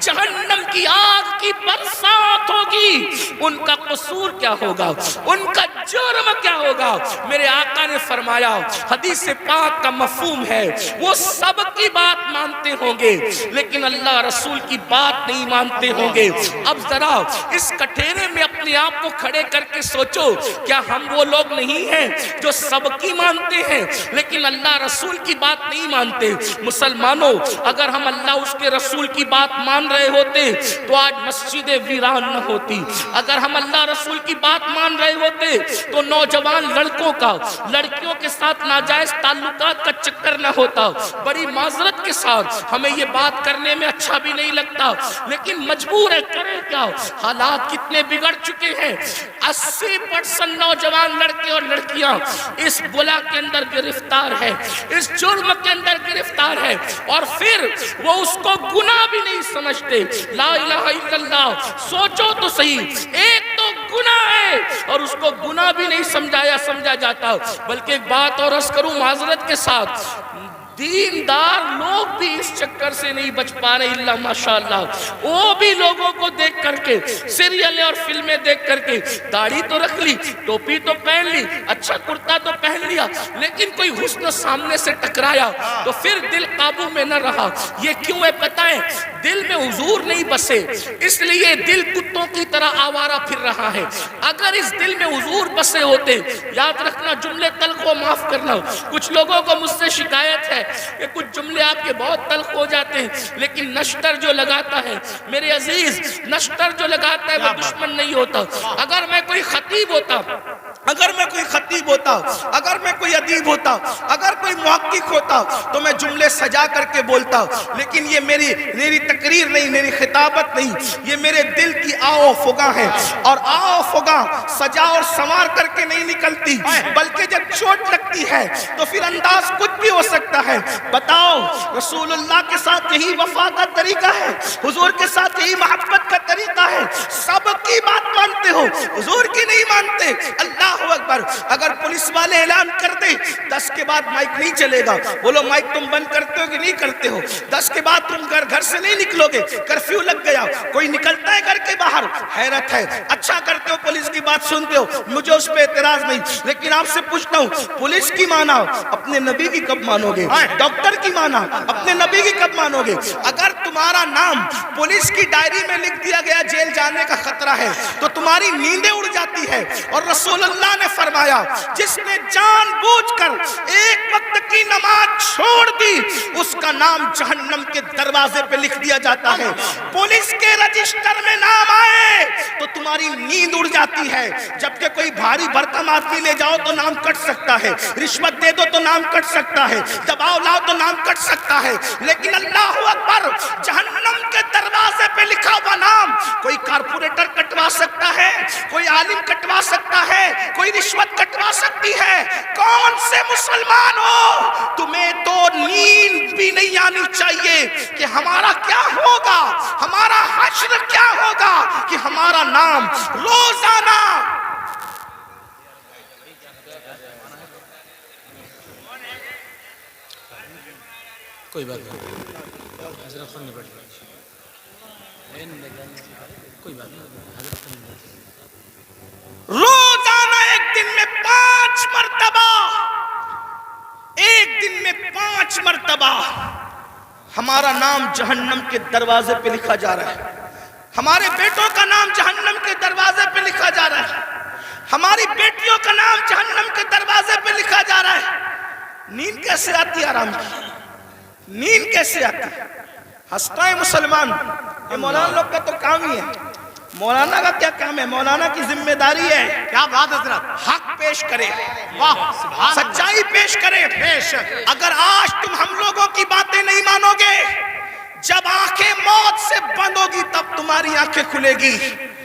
جہنم کی آگ کی برسات ہوگی ان کا قصور کیا ہوگا، ان کا جرم کیا ہوگا؟ میرے آقا نے فرمایا، حدیث پاک کا مفہوم ہے وہ سب کی بات مانتے ہوں گے لیکن اللہ رسول کی بات نہیں مانتے ہوں گے۔ اب ذرا اس کٹھیرے میں اپنے آپ کو کھڑے کر کے سوچو، کیا ہم وہ لوگ نہیں ہیں جو سب کی مانتے ہیں لیکن اللہ رسول کی بات نہیں مانتے؟ مسلمانوں، اگر ہم اللہ اس کے رسول کی بات مان رہے ہوتے تو آج مسجد ویران نہ ہوتی۔ اگر ہم اللہ رسول کی بات مان رہے ہوتے تو نوجوان لڑکوں کا لڑکیوں کے ساتھ ناجائز تعلقات کا چکر نہ ہوتا۔ بڑی معذرت کے ساتھ ہمیں یہ بات کرنے میں اچھا بھی نہیں لگتا لیکن مجبور ہے، کریں کیا، حالات کتنے بگڑ چکے ہیں۔ 80% نوجوان لڑکے اور لڑکیاں اس بلا کے اندر گرفتار ہے، اس جرم کے اندر گرفتار ہے، اور پھر وہ اس کو گناہ بھی نہیں سمجھتے۔ لا الہ الا اللہ، سوچو تو صحیح، ایک تو گناہ ہے اور اس کو گناہ بھی نہیں سمجھا جاتا۔ بلکہ ایک بات اور عرض کروں معذرت کے ساتھ، دیندار لوگ بھی اس چکر سے نہیں بچ پا رہے اللہ ماشاءاللہ۔ وہ بھی لوگوں کو دیکھ کر کے، سیریل اور فلمیں دیکھ کر کے، داڑھی تو رکھ لی، ٹوپی تو پہن لی، اچھا کرتا تو پہن لیا، لیکن کوئی حسن سامنے سے ٹکرایا تو پھر دل قابو میں نہ رہا۔ یہ کیوں ہے پتہ ہے؟ دل میں حضور نہیں بسے، اس لیے دل کتوں کی طرح آوارہ پھر رہا ہے۔ اگر اس دل میں حضور بسے ہوتے، یاد رکھنا جملے تلخ و معاف کرنا، کچھ لوگوں کو مجھ سے شکایت ہے کہ کچھ جملے آپ کے بہت تلخ ہو جاتے ہیں، لیکن نشتر جو لگاتا ہے میرے عزیز، نشتر جو لگاتا ہے وہ دشمن نہیں ہوتا۔ اگر میں کوئی خطیب ہوتا، اگر میں کوئی خطیب ہوتا، اگر میں کوئی ادیب ہوتا، اگر کوئی محقق ہوتا تو میں جملے سجا کر کے بولتا، لیکن یہ میری تقریر نہیں، میری خطابت نہیں، یہ میرے دل کی آو فغاں ہے، اور آو فغاں سجا اور سنوار کر کے نہیں نکلتی، بلکہ جب چوٹ لگتی ہے تو پھر انداز کچھ بھی ہو سکتا ہے۔ بتاؤ، رسول اللہ کے ساتھ یہی وفا کا طریقہ ہے، حضور کے ساتھ یہی محبت کا طریقہ ہے، سب کی بات مانتے ہو، حضور کی نہیں مانتے۔ اللہ اکبر، اگر اگر پولیس والے اعلان کر دیں 10 کے بعد مائک نہیں چلے گا، بولو مائک تم بند کرتے ہو کہ نہیں کرتے ہو؟ 10 کے بعد تم گھر سے نہیں نکلو گے، کرفیو لگ گیا، کوئی نکلتا ہے گھر کے باہر؟ حیرت ہے، اچھا کرتے ہو پولیس کی بات سنتے ہو، مجھے اس پہ اعتراض نہیں، لیکن آپ سے پوچھتا ہوں پولیس کی مانا اپنے نبی کی کب مانو گے؟ ڈاکٹر کی مانا اپنے نبی کی کب مانو گے؟ اگر تمہارا نام پولیس کی ڈائری میں لکھ دیا گیا جیل جانے کا خطرہ ہے تو تمہاری نیندیں اڑ جاتی ہے، اور رسول اللہ نے فرمایا جس نے جان بوجھ کر ایک وقت کی نماز چھوڑ دی اس کا نام جہنم کے دروازے پہ لکھ دیا جاتا ہے۔ پولیس کے رجسٹر میں نام آئے تو تمہاری نیند اڑ جاتی ہے، جبکہ کوئی بھاری بھرکم آدمی لے جاؤ تو نام کٹ سکتا ہے، رشوت دے دو تو نام کٹ سکتا ہے، دباؤ لاؤ تو نام کٹ سکتا ہے، لیکن اللہ اکبر جہنم کے دروازے پہ لکھا ہوا نام کوئی کارپوریٹر کٹوا سکتا ہے، کوئی عالم کٹوا سکتا ہے، کوئی رشوت کٹوا سکتی ہے؟ کون سے مسلمان ہو تمہیں تو نیند بھی نہیں آنی چاہیے کہ ہمارا کیا ہوگا، ہمارا حشر کیا ہوگا، کہ ہمارا نام روزانہ کوئی بات نہیں، حضرت خان نے بیٹھ کوئی بات نہیں، حضرت خان نے روزانہ ایک دن میں 5 مرتبہ، ایک دن میں 5 مرتبہ ہمارا نام جہنم کے دروازے پہ لکھا جا رہا ہے، ہمارے بیٹوں کا نام جہنم کے دروازے پہ لکھا جا رہا ہے، ہماری بیٹیوں کا نام جہنم کے دروازے پہ لکھا جا رہا ہے۔ نیند کیسے آتی ہے آرام کی؟ نیند کیسے آتی ہے؟ ہنستا ہے مسلمان، یہ مولانا لوگ کا تو کام ہی ہے، مولانا کا کیا کام ہے؟ مولانا کی ذمہ داری ہے کیا بات حضرت، حق پیش کرے، واہ سچائی پیش کرے۔ اگر آج تم ہم لوگوں کی باتیں نہیں مانو گے، جب آنکھیں موت سے بند ہوگی تب تمہاری آنکھیں کھلے گی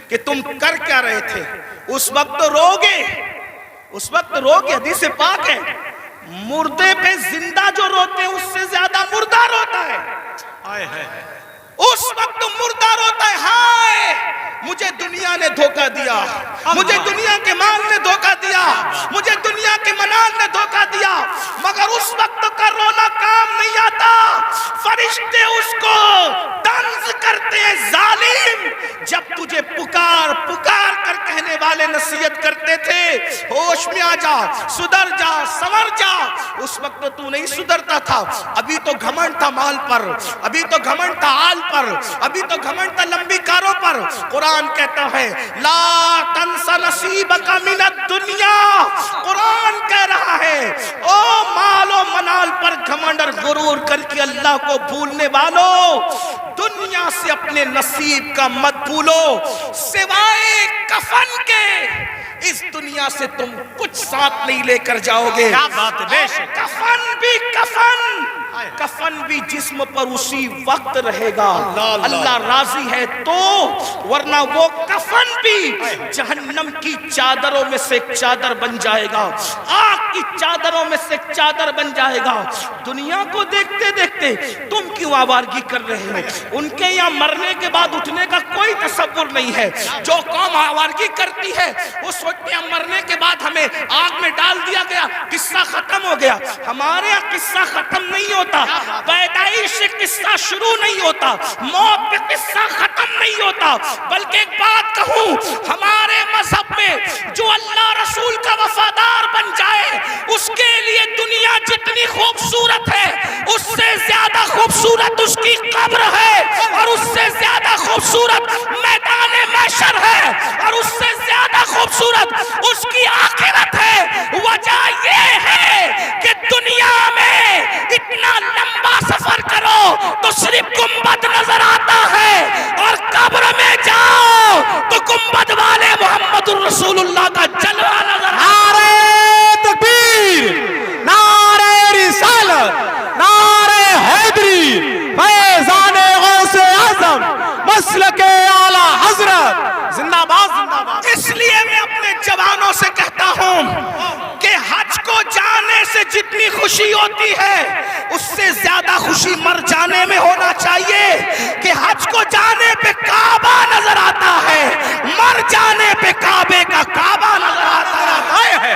کہ تم کر کیا رہے تھے۔ اس وقت رو گے، اس وقت رو گے، حدیث پاک ہے مردے پہ زندہ جو روتے ہیں اس سے زیادہ مردہ روتا ہے۔ اس وقت مردہ روتا ہے، ہائے مجھے دنیا نے دھوکہ دیا، مجھے دنیا کے مال نے دھوکہ دیا، مجھے دنیا کے منال نے دھوکہ دیا، مگر اس وقت کا رونا کام نہیں آتا۔ فرشتے اس کو طنز کرتے ہیں، ظالم، جب تجھے پکار پکار کر کہنے والے نصیحت کرتے تھے ہوش میں آ جا، سدھر جا، سنور جا، اس وقت تو نہیں سدھرتا تھا۔ ابھی تو گھمنڈ تھا مال پر، ابھی تو گھمنڈ تھا آل پر، ابھی تو گھمنڈ تھا لمبی کاروں پر۔ قرآن کہتا ہے لا تنس نصیبک من الدنیا، قرآن کہہ رہا ہے او مال و منال پر گھمنڈ اور غرور کر کے اللہ کو بھولنے والو، دنیا سے اپنے نصیب کا مت بھولو، سوائے کفن کے اس دنیا سے تم کچھ ساتھ نہیں لے کر جاؤ گے۔ کیا بات ہے، بے شک، کفن بھی کفن، کفن بھی جسم پر اسی وقت رہے گا، اللہ راضی ہے تو، ورنہ وہ کفن بھی جہنم کی چادروں میں سے ایک چادر بن جائے گا، آگ کی چادروں میں سے ایک چادر بن جائے گا۔ دنیا کو دیکھتے دیکھتے تم کیوں آوارگی کر رہے ہو؟ ان کے یہاں مرنے کے بعد اٹھنے کا کوئی تصور نہیں ہے۔ جو قوم آوارگی کرتی ہے وہ سوچتے ہیں مرنے کے بعد ہمیں آگ میں ڈال دیا گیا، قصہ ختم ہو گیا۔ ہمارے یہاں قصہ ختم نہیں ہوتا، پیدائش سے قصہ شروع نہیں ہوتا، موت پہ قصہ ختم نہیں ہوتا، بلکہ ایک بات کہوں، ہمارے مذہب میں جو اللہ رسول کا وفادار بن جائے اس کے لیے دنیا جتنی خوبصورت ہے اس سے زیادہ خوبصورت اس کی قبر ہے، اور اس سے زیادہ خوبصورت میدان محشر ہے، اور اس سے زیادہ خوبصورت اس کی آخرت ہے۔ وجہ یہ ہے کہ دنیا میں اتنا لمبا سفر کرو تو صرف گنبد نظر آتا ہے، اور قبر میں جاؤ تو گنبد والے محمد الرسول اللہ کا جلوہ نظر آتا ہے۔ نعرہ تکبیر، نعرہ رسالت، نعرہ حیدری، فیضان غوث اعظم، مسلک اعلی حضرت، زندہ باد زندہ باد۔ اس لیے میں اپنے جوانوں سے کہتا ہوں کہ حج کو جانے سے جتنی خوشی ہوتی ہے اس سے زیادہ خوشی مر جانے میں ہونا چاہیے، کہ حج کو جانے پہ کعبہ نظر آتا ہے، مر جانے پہ کعبے کا کعبہ نظر آتا ہے۔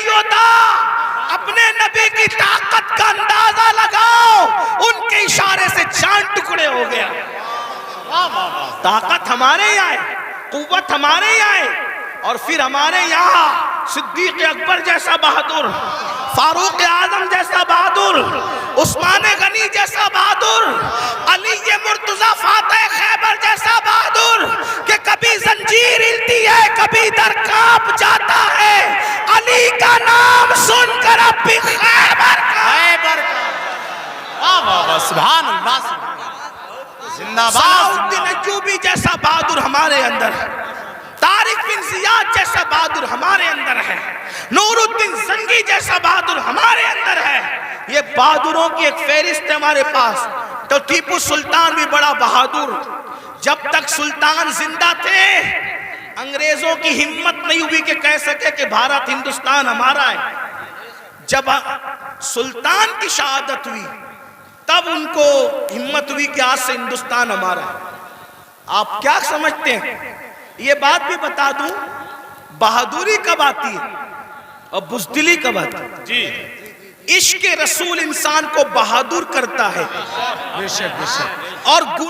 نہیں ہوتا. اپنے نبی کی طاقت کا اندازہ لگاؤ, ان کے اشارے سے چاند ٹکڑے ہو گیا. طاقت ہمارے یہاں ہے, قوت ہمارے یہاں ہے, اور پھر ہمارے یہاں صدیق اکبر جیسا بہادر, فاروق اعظم جیسا بہادر, عثمان غنی جیسا بہادر, علی مرتضی فاتح خیبر جیسا بہادر, کہ کبھی زنجیر ہلتی ہے کبھی در کانپ جاتا ہے. علی کا نام سن کر اب بھی خیبر سبحان اللہ, زندہ صلاح باد. الدین ایوبی جیسا بہادر ہمارے اندر ہے, طارق بن زیاد جیسا بہادر ہمارے اندر ہے, نور الدین زنگی جیسا بہادر ہمارے اندر ہے. یہ بہادروں کی ایک فہرست ہے ہمارے پاس. تو ٹیپو سلطان بھی بڑا بہادر, جب تک سلطان زندہ تھے انگریزوں کی ہمت نہیں ہوئی کہ کہہ سکے کہ بھارت ہندوستان ہمارا ہے. جب سلطان کی شہادت ہوئی تب ان کو ہمت ہوئی کہ آج سے ہندوستان ہمارا ہے. آپ کیا سمجھتے ہیں؟ یہ بات بھی بتا دوں, بہادری کب آتی ہے اور بزدلی کب آتی ہے؟ جی عشق رسول انسان کو بہادر کرتا ہے, بے شک بے شک. اور